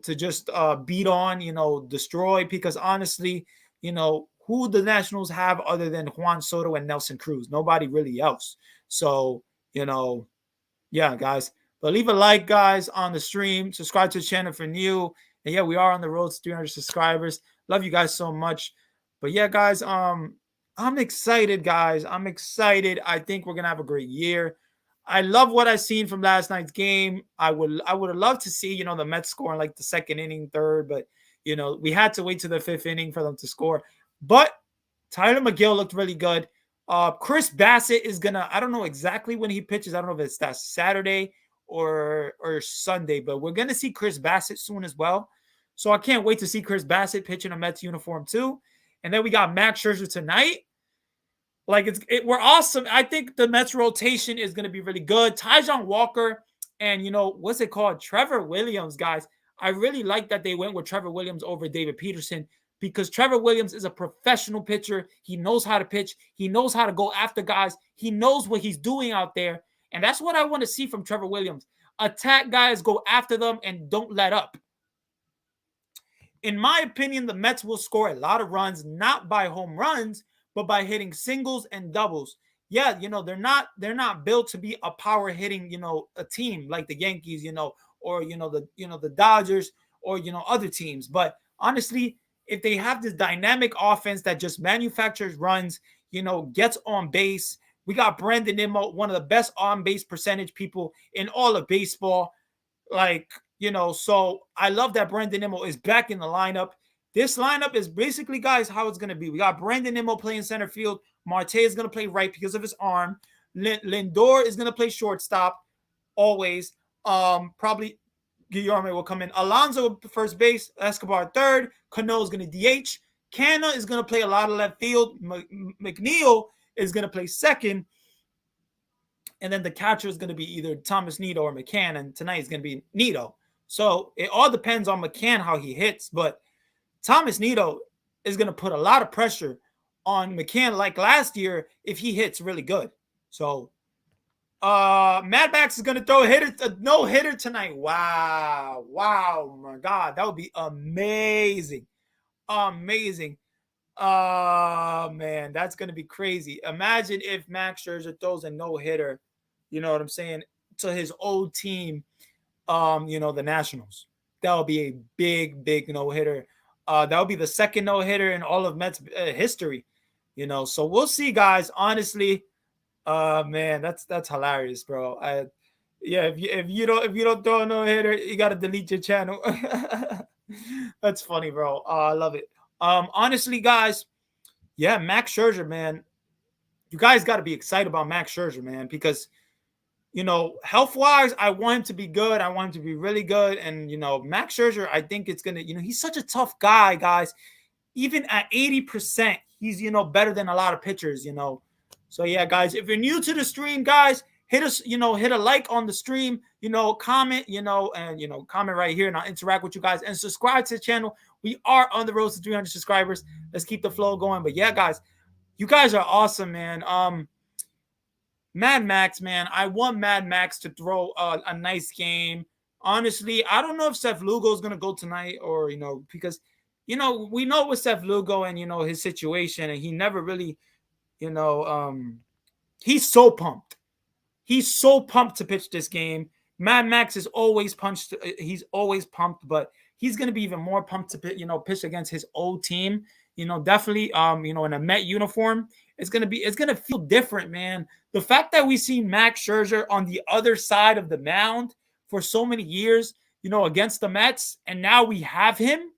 just beat on, destroy, because honestly, who the Nationals have other than Juan Soto and Nelson Cruz? Nobody really else. So, yeah, guys. But leave a like, guys, on the stream. Subscribe to the channel if you're new. And yeah, we are on the road to 300 subscribers. Love you guys so much. But yeah, guys, I'm excited, guys. I'm excited. I think we're gonna have a great year. I love what I've seen from last night's game. I would have loved to see, the Mets score in like the second inning, third, but we had to wait to the fifth inning for them to score. But Tyler McGill looked really good. Chris Bassett is gonna, I don't know exactly when he pitches. I don't know if it's that Saturday or Sunday, but we're gonna see Chris Bassett soon as well. So I can't wait to see Chris Bassett pitch in a Mets uniform too. And then we got Max Scherzer tonight. Like we're awesome. I think the Mets rotation is going to be really good. Taijuan Walker and what's it called? Trevor Williams, guys. I really like that they went with Trevor Williams over David Peterson, because Trevor Williams is a professional pitcher. He knows how to pitch. He knows how to go after guys. He knows what he's doing out there. And that's what I want to see from Trevor Williams. Attack guys, go after them, and don't let up. In my opinion, the Mets will score a lot of runs, not by home runs, but by hitting singles and doubles. Yeah, they're not built to be a power hitting, a team like the Yankees, or the Dodgers, or other teams. But honestly, if they have this dynamic offense that just manufactures runs, gets on base. We got Brandon Nimmo, one of the best on base percentage people in all of baseball. So I love that Brandon Nimmo is back in the lineup. This lineup is basically, guys, how it's going to be. We got Brandon Nimmo playing center field. Marte is going to play right because of his arm. Lindor is going to play shortstop always. Probably Guillorme will come in. Alonso first base. Escobar third. Cano is going to DH. Canna is going to play a lot of left field. McNeil is going to play second. And then the catcher is going to be either Thomas Nido or McCann. And tonight is going to be Nido. So it all depends on McCann, how he hits. But Thomas Nido is going to put a lot of pressure on McCann like last year if he hits really good. So Mad Max is going to throw a no-hitter tonight. Wow. Wow, my God. That would be amazing. Amazing. Man, that's going to be crazy. Imagine if Max Scherzer throws a no-hitter, you know what I'm saying, to his old team, the Nationals. That would be a big, big no-hitter. That would be the second no-hitter in all of Mets history, So we'll see, guys. Honestly, man, that's hilarious, bro. Yeah, if you don't throw a no hitter, you gotta delete your channel. That's funny, bro. I love it. Honestly, guys, yeah, Max Scherzer, man, you guys got to be excited about Max Scherzer, man, because health wise, I want him to be good. I want him to be really good, and Max Scherzer, I think it's gonna, he's such a tough guy, guys. Even at 80%, he's better than a lot of pitchers. So yeah, guys, if you're new to the stream, guys, hit us, hit a like on the stream, comment, and comment right here, and I'll interact with you guys, and subscribe to the channel. We are on the road to 300 subscribers. Let's keep the flow going. But yeah, guys, you guys are awesome, man. Mad Max, man, I want Mad Max to throw a nice game. Honestly, I don't know if Seth Lugo is gonna go tonight, or because we know with Seth Lugo and his situation, and he never really, he's so pumped. He's so pumped to pitch this game. Mad Max is always pumped. He's always pumped, but he's gonna be even more pumped to pitch against his old team. Definitely, in a Met uniform, it's gonna feel different, man. The fact that we see Max Scherzer on the other side of the mound for so many years, against the Mets, and now we have him.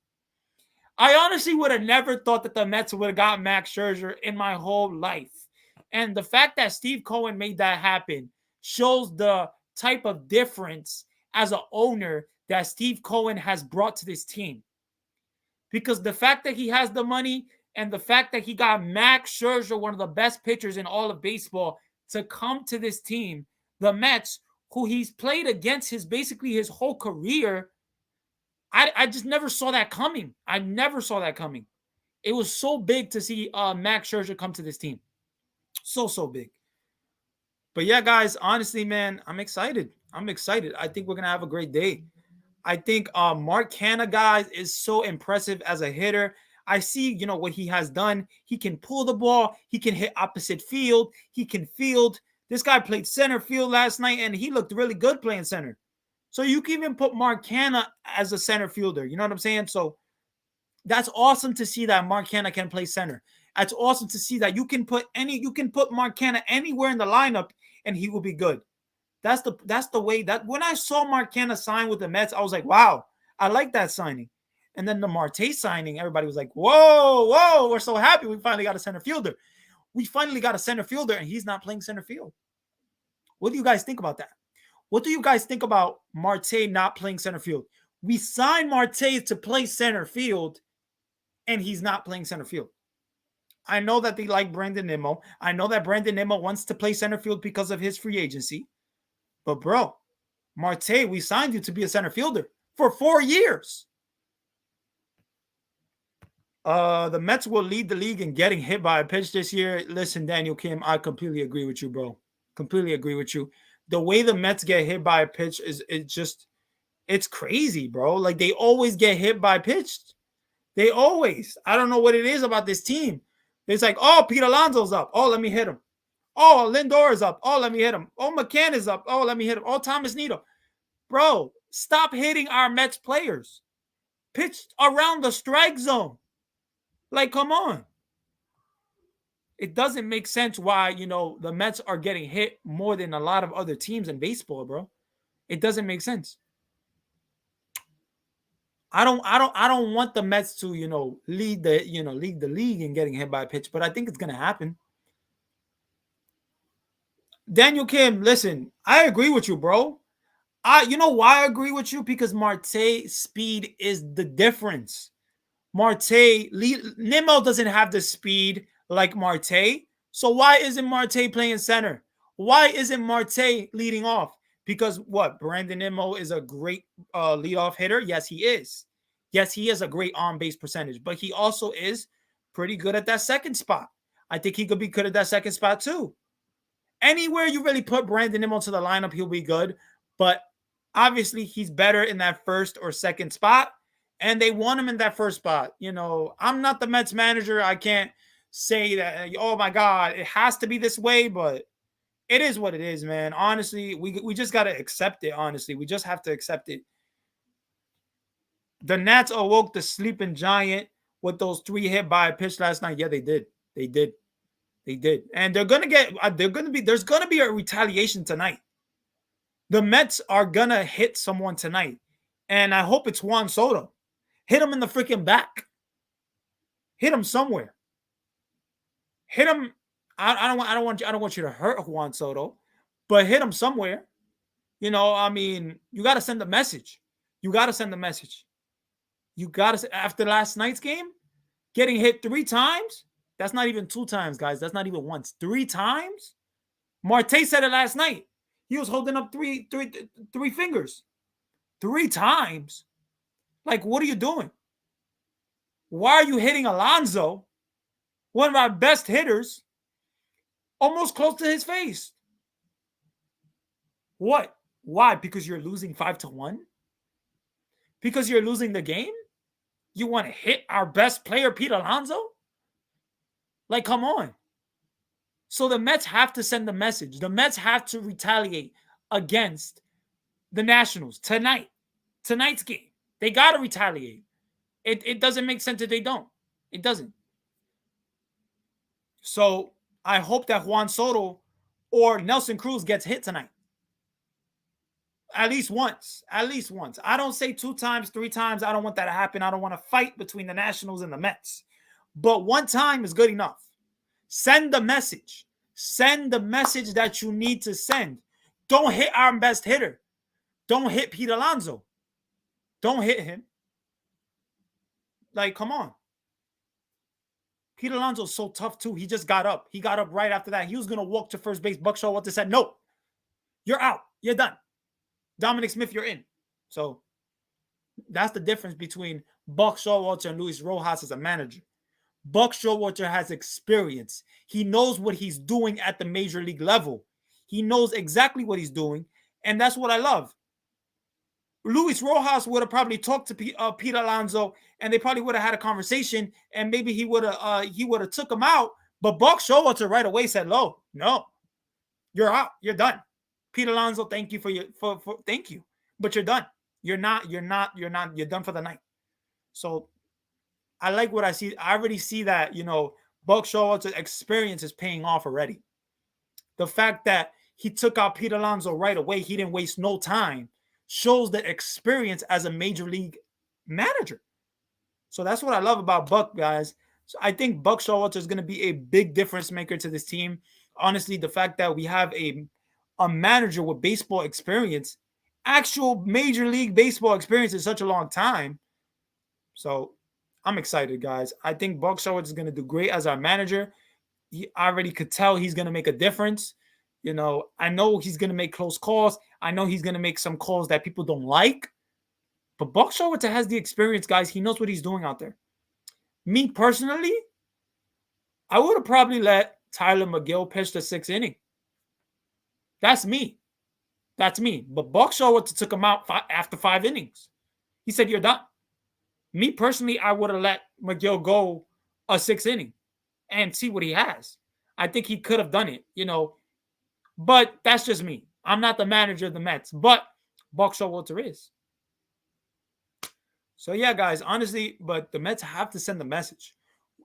I honestly would have never thought that the Mets would have got Max Scherzer in my whole life. And the fact that Steve Cohen made that happen shows the type of difference as an owner that Steve Cohen has brought to this team. Because the fact that he has the money and the fact that he got Max Scherzer, one of the best pitchers in all of baseball, to come to this team, the Mets, who he's played against basically his whole career, I just never saw that coming. I never saw that coming. It was so big to see Max Scherzer come to this team. So big. But yeah, guys, honestly, man, I'm excited. I think we're going to have a great day. I think Mark Canha, guys, is so impressive as a hitter. I see, what he has done. He can pull the ball. He can hit opposite field. He can field. This guy played center field last night, and he looked really good playing center. So you can even put Mark Canha as a center fielder. You know what I'm saying? So that's awesome to see that Mark Canha can play center. That's awesome to see that you can put Mark Canha anywhere in the lineup and he will be good. That's the way that when I saw Mark Canha sign with the Mets, I was like, wow, I like that signing. And then the Marte signing, everybody was like, whoa, we're so happy we finally got a center fielder. We finally got a center fielder and he's not playing center field. What do you guys think about that? What do you guys think about Marte not playing center field? We signed Marte to play center field, and he's not playing center field. I know that they like Brandon Nimmo. I know that Brandon Nimmo wants to play center field because of his free agency. But, bro, Marte, we signed you to be a center fielder for 4 years. The Mets will lead the league in getting hit by a pitch this year. Listen, Daniel Kim, I completely agree with you, bro. Completely agree with you. The way the Mets get hit by a pitch it's crazy, bro. Like, they always get hit by pitch. They always. I don't know what it is about this team. It's like, oh, Pete Alonso's up. Oh, let me hit him. Oh, Lindor is up. Oh, let me hit him. Oh, McCann is up. Oh, let me hit him. Oh, Thomas Nido. Bro, stop hitting our Mets players. Pitch around the strike zone. Like, come on. It doesn't make sense why, the Mets are getting hit more than a lot of other teams in baseball, bro. It doesn't make sense. I don't want the Mets to, lead the league in getting hit by a pitch, but I think it's gonna happen. Daniel Kim, listen, I agree with you, bro. You know why I agree with you? Because Marte's speed is the difference. Nimmo doesn't have the speed like Marte. So why isn't Marte playing center? Why isn't Marte leading off? Because what? Brandon Nimmo is a great leadoff hitter. Yes, he is. Yes, he has a great on-base percentage, but he also is pretty good at that second spot. I think he could be good at that second spot too. Anywhere you really put Brandon Nimmo to the lineup, he'll be good. But obviously, he's better in that first or second spot, and they want him in that first spot. I'm not the Mets manager. I can't say that, oh my God, it has to be this way, but it is what it is, man. Honestly, we just got to accept it, honestly. We just have to accept it. The Nats awoke the sleeping giant with those 3 hit by a pitch last night. Yeah, they did. They did. And there's going to be a retaliation tonight. The Mets are gonna hit someone tonight, and I hope it's Juan Soto. Hit him in the freaking back. Hit him somewhere. Hit him. I don't want you to hurt Juan Soto, but hit him somewhere. I mean, you got to send a message. You got to send a message. You got to, after last night's game, getting hit 3 times. That's not even 2 times, guys. That's not even once. 3 times. Marte said it last night. He was holding up three fingers. 3 times. Like, what are you doing? Why are you hitting Alonso, one of our best hitters, almost close to his face? What? Why? Because you're losing 5-1? Because you're losing the game? You want to hit our best player, Pete Alonso? Like, come on. So the Mets have to send the message. The Mets have to retaliate against the Nationals tonight. Tonight's game. They got to retaliate. It doesn't make sense if they don't. It doesn't. So I hope that Juan Soto or Nelson Cruz gets hit tonight. At least once. At least once. I don't say 2 times, 3 times. I don't want that to happen. I don't want to fight between the Nationals and the Mets. But 1 time is good enough. Send the message. Send the message that you need to send. Don't hit our best hitter. Don't hit Pete Alonso. Don't hit him. Like, come on. Pete Alonso's so tough, too. He just got up. He got up right after that. He was going to walk to first base. Buck Showalter said, no, you're out. You're done. Dominic Smith, you're in. So that's the difference between Buck Showalter and Luis Rojas as a manager. Buck Showalter has experience. He knows what he's doing at the major league level. He knows exactly what he's doing, and that's what I love. Luis Rojas would have probably talked to Pete Alonso, and they probably would have had a conversation, and maybe he would have took him out. But Buck Showalter right away said, "No, you're out. You're done. Pete Alonso, thank you for thank you, but you're done. You're done for the night." So I like what I see. I already see that, Buck Showalter's experience is paying off already. The fact that he took out Pete Alonso right away, he didn't waste no time, shows the experience as a major league manager. So that's what I love about Buck, guys. So I think Buck Showalter is going to be a big difference maker to this team. Honestly, the fact that we have a manager with baseball experience, actual major league baseball experience in such a long time. So I'm excited, guys. I think Buck Showalter is going to do great as our manager. I already could tell he's going to make a difference. I know he's going to make close calls. I know he's going to make some calls that people don't like. But Buck Showalter has the experience, guys. He knows what he's doing out there. Me personally, I would have probably let Tyler McGill pitch the 6th inning. That's me. That's me. But Buck Showalter took him out after 5 innings. He said, "You're done." Me personally, I would have let McGill go a 6th inning and see what he has. I think he could have done it, But that's just me. I'm not the manager of the Mets, but Buck Showalter is. So yeah, guys, honestly, but the Mets have to send the message.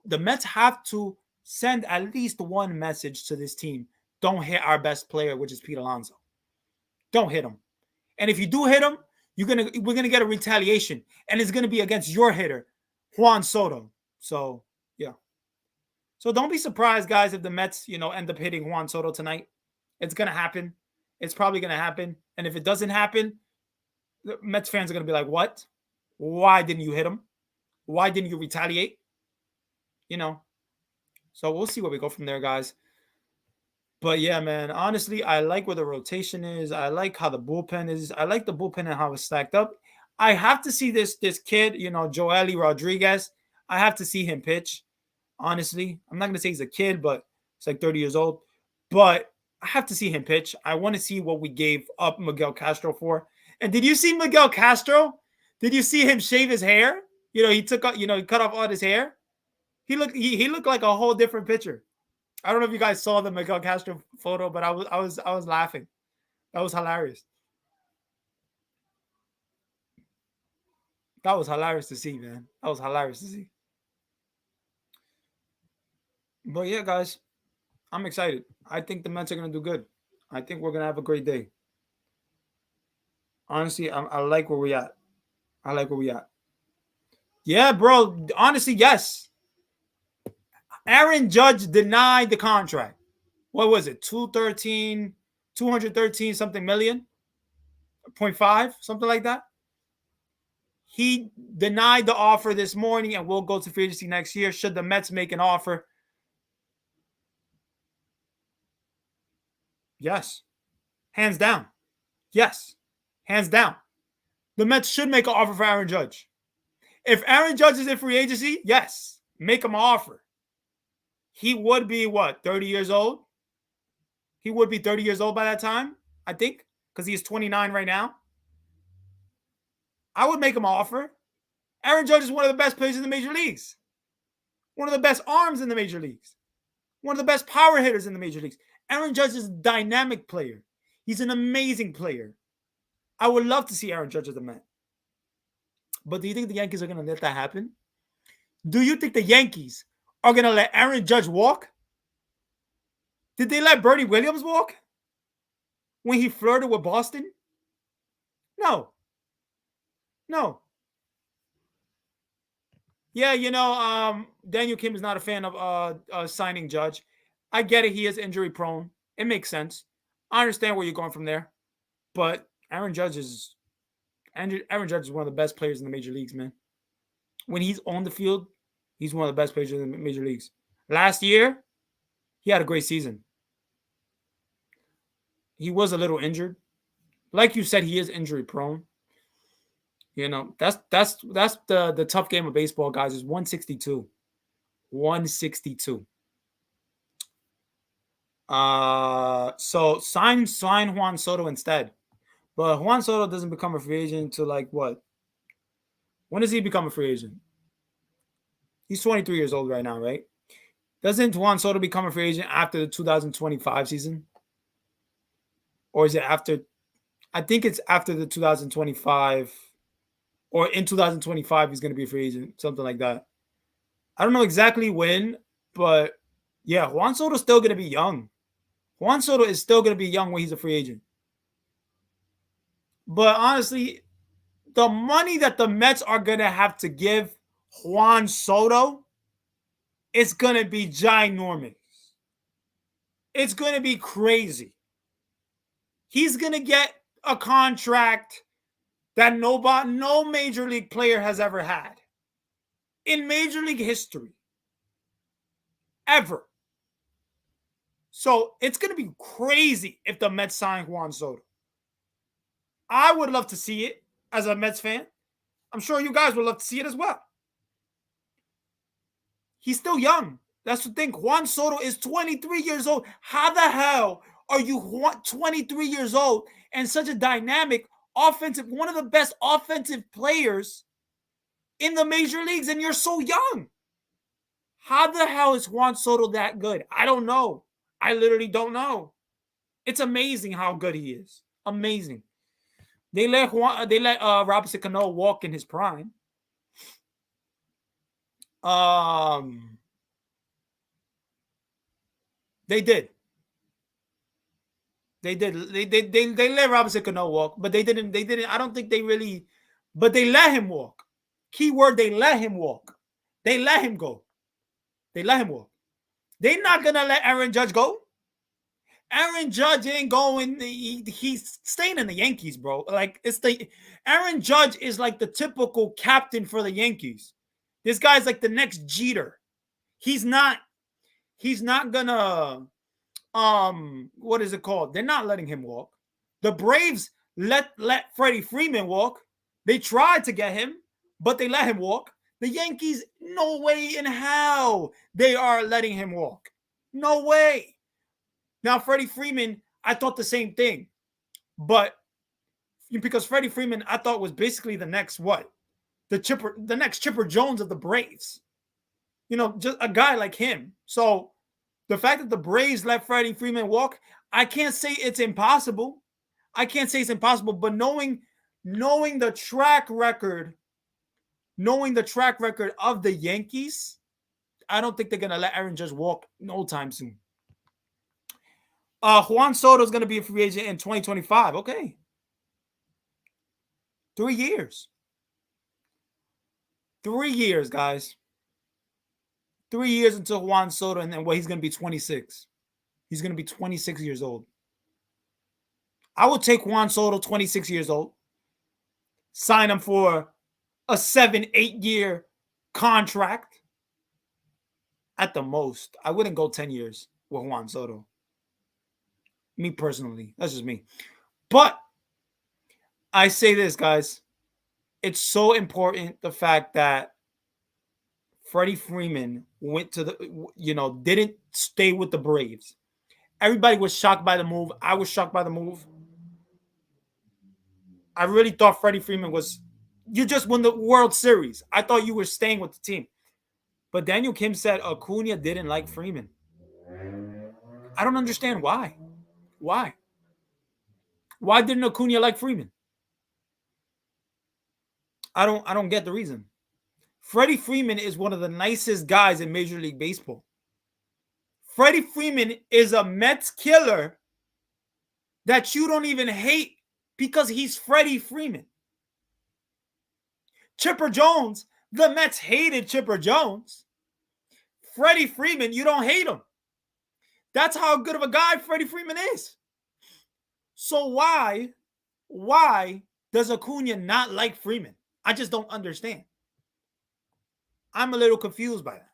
The Mets have to send at least one message to this team. Don't hit our best player, which is Pete Alonso. Don't hit him. And if you do hit him, we're gonna get a retaliation, and it's gonna be against your hitter, Juan Soto. So yeah. So don't be surprised, guys, if the Mets, end up hitting Juan Soto tonight. It's gonna happen. It's probably gonna happen. And if it doesn't happen, the Mets fans are gonna be like, "What? Why didn't you hit him? Why didn't you retaliate?" So we'll see where we go from there, guys. But yeah, man, honestly, I like where the rotation is. I like how the bullpen is. I like the bullpen and how it's stacked up. I have to see this kid, Joely Rodriguez. I have to see him pitch. Honestly, I'm not going to say he's a kid, but he's like 30 years old. But I have to see him pitch. I want to see what we gave up Miguel Castro for. And did you see Miguel Castro? Did you see him shave his hair? He took out, he cut off all his hair. He looked like a whole different pitcher. I don't know if you guys saw the Miguel Castro photo, but I was laughing. That was hilarious. That was hilarious to see, man. That was hilarious to see. But yeah, guys, I'm excited. I think the Mets are gonna do good. I think we're gonna have a great day. Honestly, I like where we at. I like where we at. Yeah, bro. Honestly, yes. Aaron Judge denied the contract. What was it? 213 something million, point 0.5, something like that. He denied the offer this morning and will go to free agency next year should the Mets make an offer. Yes. Hands down. Yes. Hands down. The Mets should make an offer for Aaron Judge. If Aaron Judge is in free agency, yes, make him an offer. He would be what, 30 years old? He would be 30 years old by that time, I think, because he is 29 right now. I would make him an offer. Aaron Judge is one of the best players in the major leagues. One of the best arms in the major leagues. One of the best power hitters in the major leagues. Aaron Judge is a dynamic player. He's an amazing player. I would love to see Aaron Judge as a Met. But do you think the Yankees are going to let that happen? Do you think the Yankees are going to let Aaron Judge walk? Did they let Bernie Williams walk when he flirted with Boston? No. No. Yeah, Daniel Kim is not a fan of signing Judge. I get it. He is injury prone. It makes sense. I understand where you're going from there. But Aaron Judge is one of the best players in the major leagues, man. When he's on the field, he's one of the best players in the major leagues. Last year, he had a great season. He was a little injured. Like you said, he is injury prone. That's the tough game of baseball, guys, is 162. 162. So sign Juan Soto instead. But Juan Soto doesn't become a free agent until like what? When does he become a free agent? He's 23 years old right now, right? Doesn't Juan Soto become a free agent after the 2025 season? Or is it after? I think it's after the 2025, or in 2025 he's going to be a free agent, something like that. I don't know exactly when, but yeah, Juan Soto's still going to be young. Juan Soto is still going to be young when he's a free agent. But honestly, the money that the Mets are going to have to give Juan Soto is going to be ginormous. It's going to be crazy. He's going to get a contract that no major league player has ever had in major league history. Ever. So it's going to be crazy if the Mets sign Juan Soto. I would love to see it as a Mets fan. I'm sure you guys would love to see it as well. He's still young. That's the thing. Juan Soto is 23 years old. How the hell are you 23 years old and such a dynamic offensive, one of the best offensive players in the major leagues, and you're so young? How the hell is Juan Soto that good? I don't know. I literally don't know. It's amazing how good he is. Amazing. They let Robinson Cano walk in his prime. They did. They let Robinson Cano walk, but they didn't. I don't think they really, but they let him walk. Keyword: they let him walk. They let him go. They let him walk. They're not gonna let Aaron Judge go. Aaron Judge ain't going. He's staying in the Yankees, bro. Like Aaron Judge is like the typical captain for the Yankees. This guy's like the next Jeter. He's not gonna what is it called? They're not letting him walk. The Braves let Freddie Freeman walk. They tried to get him, but they let him walk. The Yankees, no way in hell they are letting him walk. No way. Now, Freddie Freeman, I thought the same thing. But because Freddie Freeman, I thought was basically the next what? The next Chipper Jones of the Braves. Just a guy like him. So the fact that the Braves let Freddie Freeman walk, I can't say it's impossible. I can't say it's impossible, but knowing the track record of the Yankees, I don't think they're gonna let Aaron Judge walk no time soon. Juan Soto is gonna be a free agent in 2025. Okay. 3 years. 3 years, guys. 3 years until Juan Soto, and then he's going to be 26. He's going to be 26 years old. I would take Juan Soto, 26 years old, sign him for a 7-8 year contract at the most. I wouldn't go 10 years with Juan Soto. Me personally. That's just me. But I say this, guys. It's so important, the fact that Freddie Freeman went to didn't stay with the Braves. Everybody was shocked by the move. I was shocked by the move. I really thought Freddie Freeman you just won the World Series. I thought you were staying with the team. But Daniel Kim said Acuna didn't like Freeman. I don't understand why. Why? Why didn't Acuna like Freeman? I don't get the reason. Freddie Freeman is one of the nicest guys in Major League Baseball. Freddie Freeman is a Mets killer that you don't even hate because he's Freddie Freeman. Chipper Jones, the Mets hated Chipper Jones. Freddie Freeman, you don't hate him. That's how good of a guy Freddie Freeman is. So why does Acuna not like Freeman? I just don't understand. I'm a little confused by that.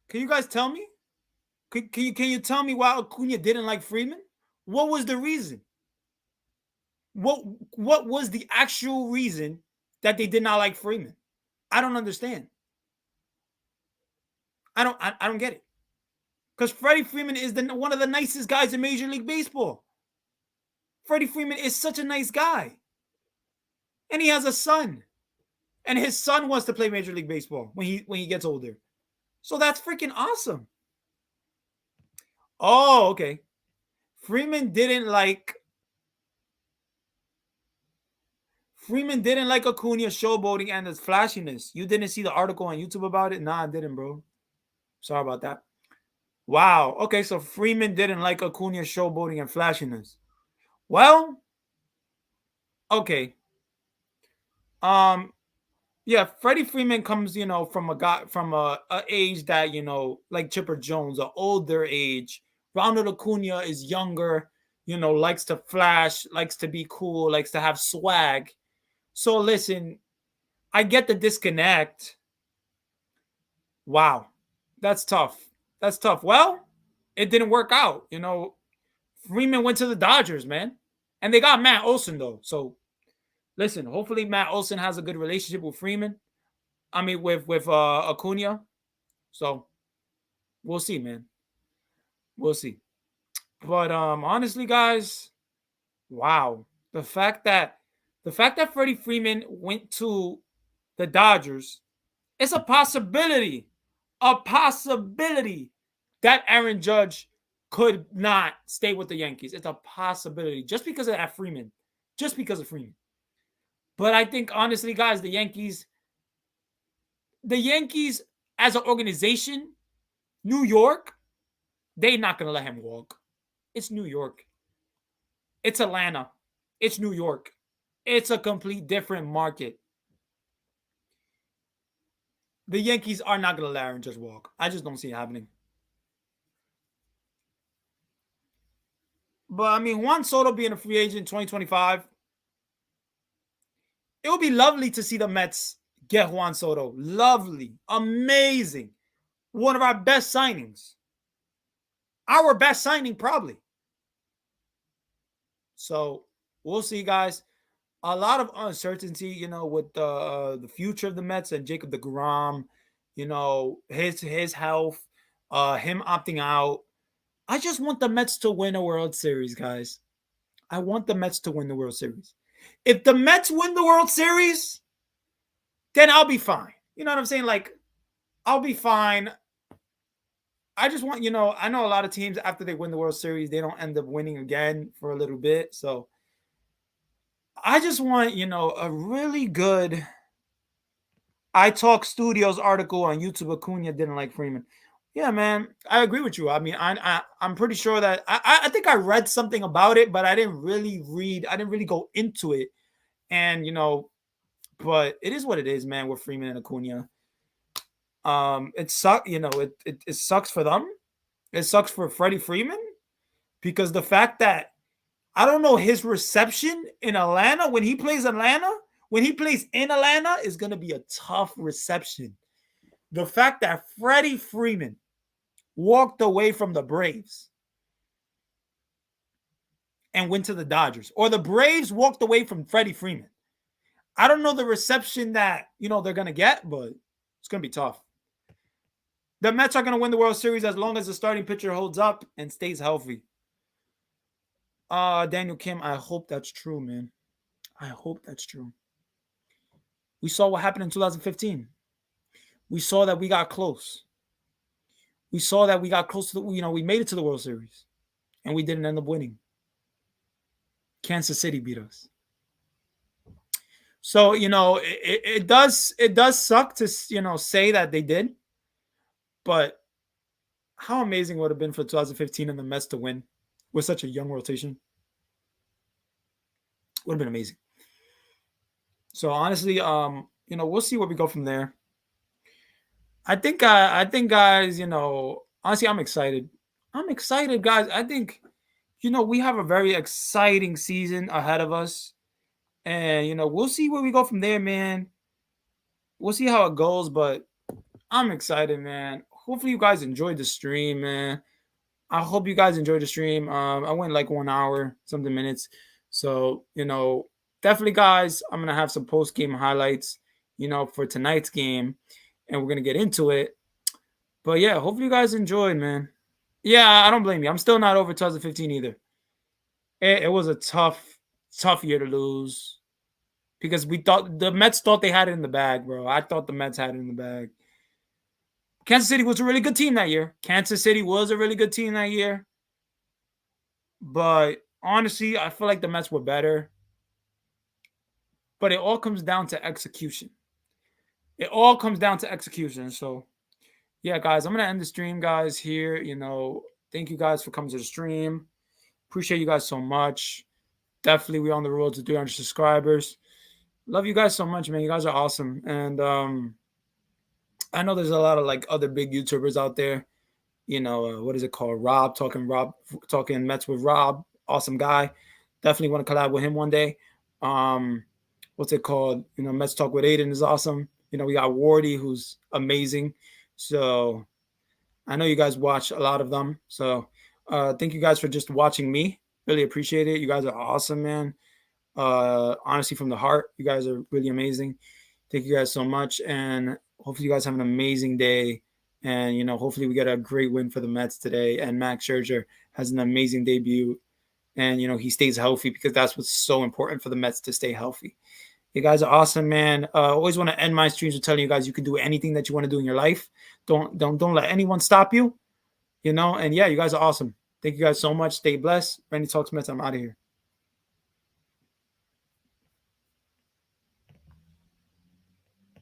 Can you guys tell me? Can you tell me why Acuna didn't like Freeman? What was the reason? What was the actual reason that they did not like Freeman? I don't understand. I don't get it. Because Freddie Freeman is one of the nicest guys in Major League Baseball. Freddie Freeman is such a nice guy. And he has a son. And his son wants to play Major League Baseball when he gets older. So that's freaking awesome. Oh, okay. Freeman didn't like Acuna showboating and his flashiness. You didn't see the article on YouTube about it? Nah, I didn't, bro. Sorry about that. Wow. Okay, so Freeman didn't like Acuna showboating and flashiness. Well, okay. Yeah, Freddie Freeman comes, from a age that, like Chipper Jones, an older age. Ronald Acuna is younger, likes to flash, likes to be cool, likes to have swag. So listen, I get the disconnect. Wow. That's tough. That's tough. Well, it didn't work out. Freeman went to the Dodgers, man. And they got Matt Olson, though. So listen, hopefully Matt Olson has a good relationship with Freeman. I mean, with Acuna. So we'll see, man. We'll see. But honestly, guys, wow. The fact that Freddie Freeman went to the Dodgers, it's a possibility. A possibility that Aaron Judge could not stay with the Yankees. It's a possibility just because of that Freeman. Just because of Freeman. But I think, honestly, guys, the Yankees as an organization, New York, they're not going to let him walk. It's New York. It's Atlanta. It's New York. It's a complete different market. The Yankees are not going to let Aaron Judge walk. I just don't see it happening. But, I mean, Juan Soto being a free agent in 2025, it would be lovely to see the Mets get Juan Soto. Lovely. Amazing. One of our best signings. Our best signing, probably. So, we'll see, guys. A lot of uncertainty, with the future of the Mets and Jacob deGrom, his health, him opting out. I just want the Mets to win a World Series, guys. I want the Mets to win the World Series. If the Mets win the World Series, then I'll be fine. You know what I'm saying? Like, I'll be fine. I just want, I know a lot of teams, after they win the World Series, they don't end up winning again for a little bit. So I just want, a really good I Talk Studios article on YouTube. Acuna didn't like Freeman. Yeah, man, I agree with you. I mean, I'm pretty sure that I think I read something about it, but I didn't really read. I didn't really go into it, and but it is what it is, man. With Freeman and Acuna, it sucks. It sucks for them. It sucks for Freddie Freeman because the fact that I don't know his reception in Atlanta when he plays Atlanta, when he plays in Atlanta, is going to be a tough reception. The fact that Freddie Freeman walked away from the Braves and went to the Dodgers, or the Braves walked away from Freddie Freeman. I don't know the reception that, they're going to get, but it's going to be tough. The Mets are going to win the World Series as long as the starting pitcher holds up and stays healthy. Daniel Kim, I hope that's true, man. I hope that's true. We saw what happened in 2015. We saw that we got close. We saw that we got close to we made it to the World Series, and we didn't end up winning. Kansas City beat us. So, it does suck to, say that they did, but how amazing would it have been for 2015 and the Mets to win with such a young rotation? Would have been amazing. So honestly, we'll see where we go from there. I think, guys, honestly, I'm excited. I'm excited, guys. I think, we have a very exciting season ahead of us. And, we'll see where we go from there, man. We'll see how it goes, but I'm excited, man. Hopefully you guys enjoyed the stream, man. I hope you guys enjoyed the stream. I went like 1 hour, something minutes. So, definitely, guys, I'm going to have some post-game highlights, for tonight's game. And we're going to get into it. But, yeah, hopefully you guys enjoyed, man. Yeah, I don't blame you. I'm still not over 2015 either. It was a tough year to lose. Because the Mets thought they had it in the bag, bro. I thought the Mets had it in the bag. Kansas City was a really good team that year. But honestly, I feel like the Mets were better. But it all comes down to execution. So, yeah, guys, I'm going to end the stream, guys, here. Thank you guys for coming to the stream. Appreciate you guys so much. Definitely, we're on the road to 300 subscribers. Love you guys so much, man. You guys are awesome. And I know there's a lot of like other big YouTubers out there. What is it called? Rob talking Mets with Rob. Awesome guy. Definitely want to collab with him one day. What's it called? Mets Talk with Aiden is awesome. We got Wardy, who's amazing. So I know you guys watch a lot of them. So thank you guys for just watching me. Really appreciate it. You guys are awesome, man. Honestly, from the heart, you guys are really amazing. Thank you guys so much. And hopefully you guys have an amazing day. And, hopefully we get a great win for the Mets today. And Max Scherzer has an amazing debut. And, he stays healthy because that's what's so important for the Mets, to stay healthy. You guys are awesome, man. Always want to end my streams with telling you guys you can do anything that you want to do in your life. Don't let anyone stop you, And, yeah, you guys are awesome. Thank you guys so much. Stay blessed. Randy Talks Mets. I'm out of here.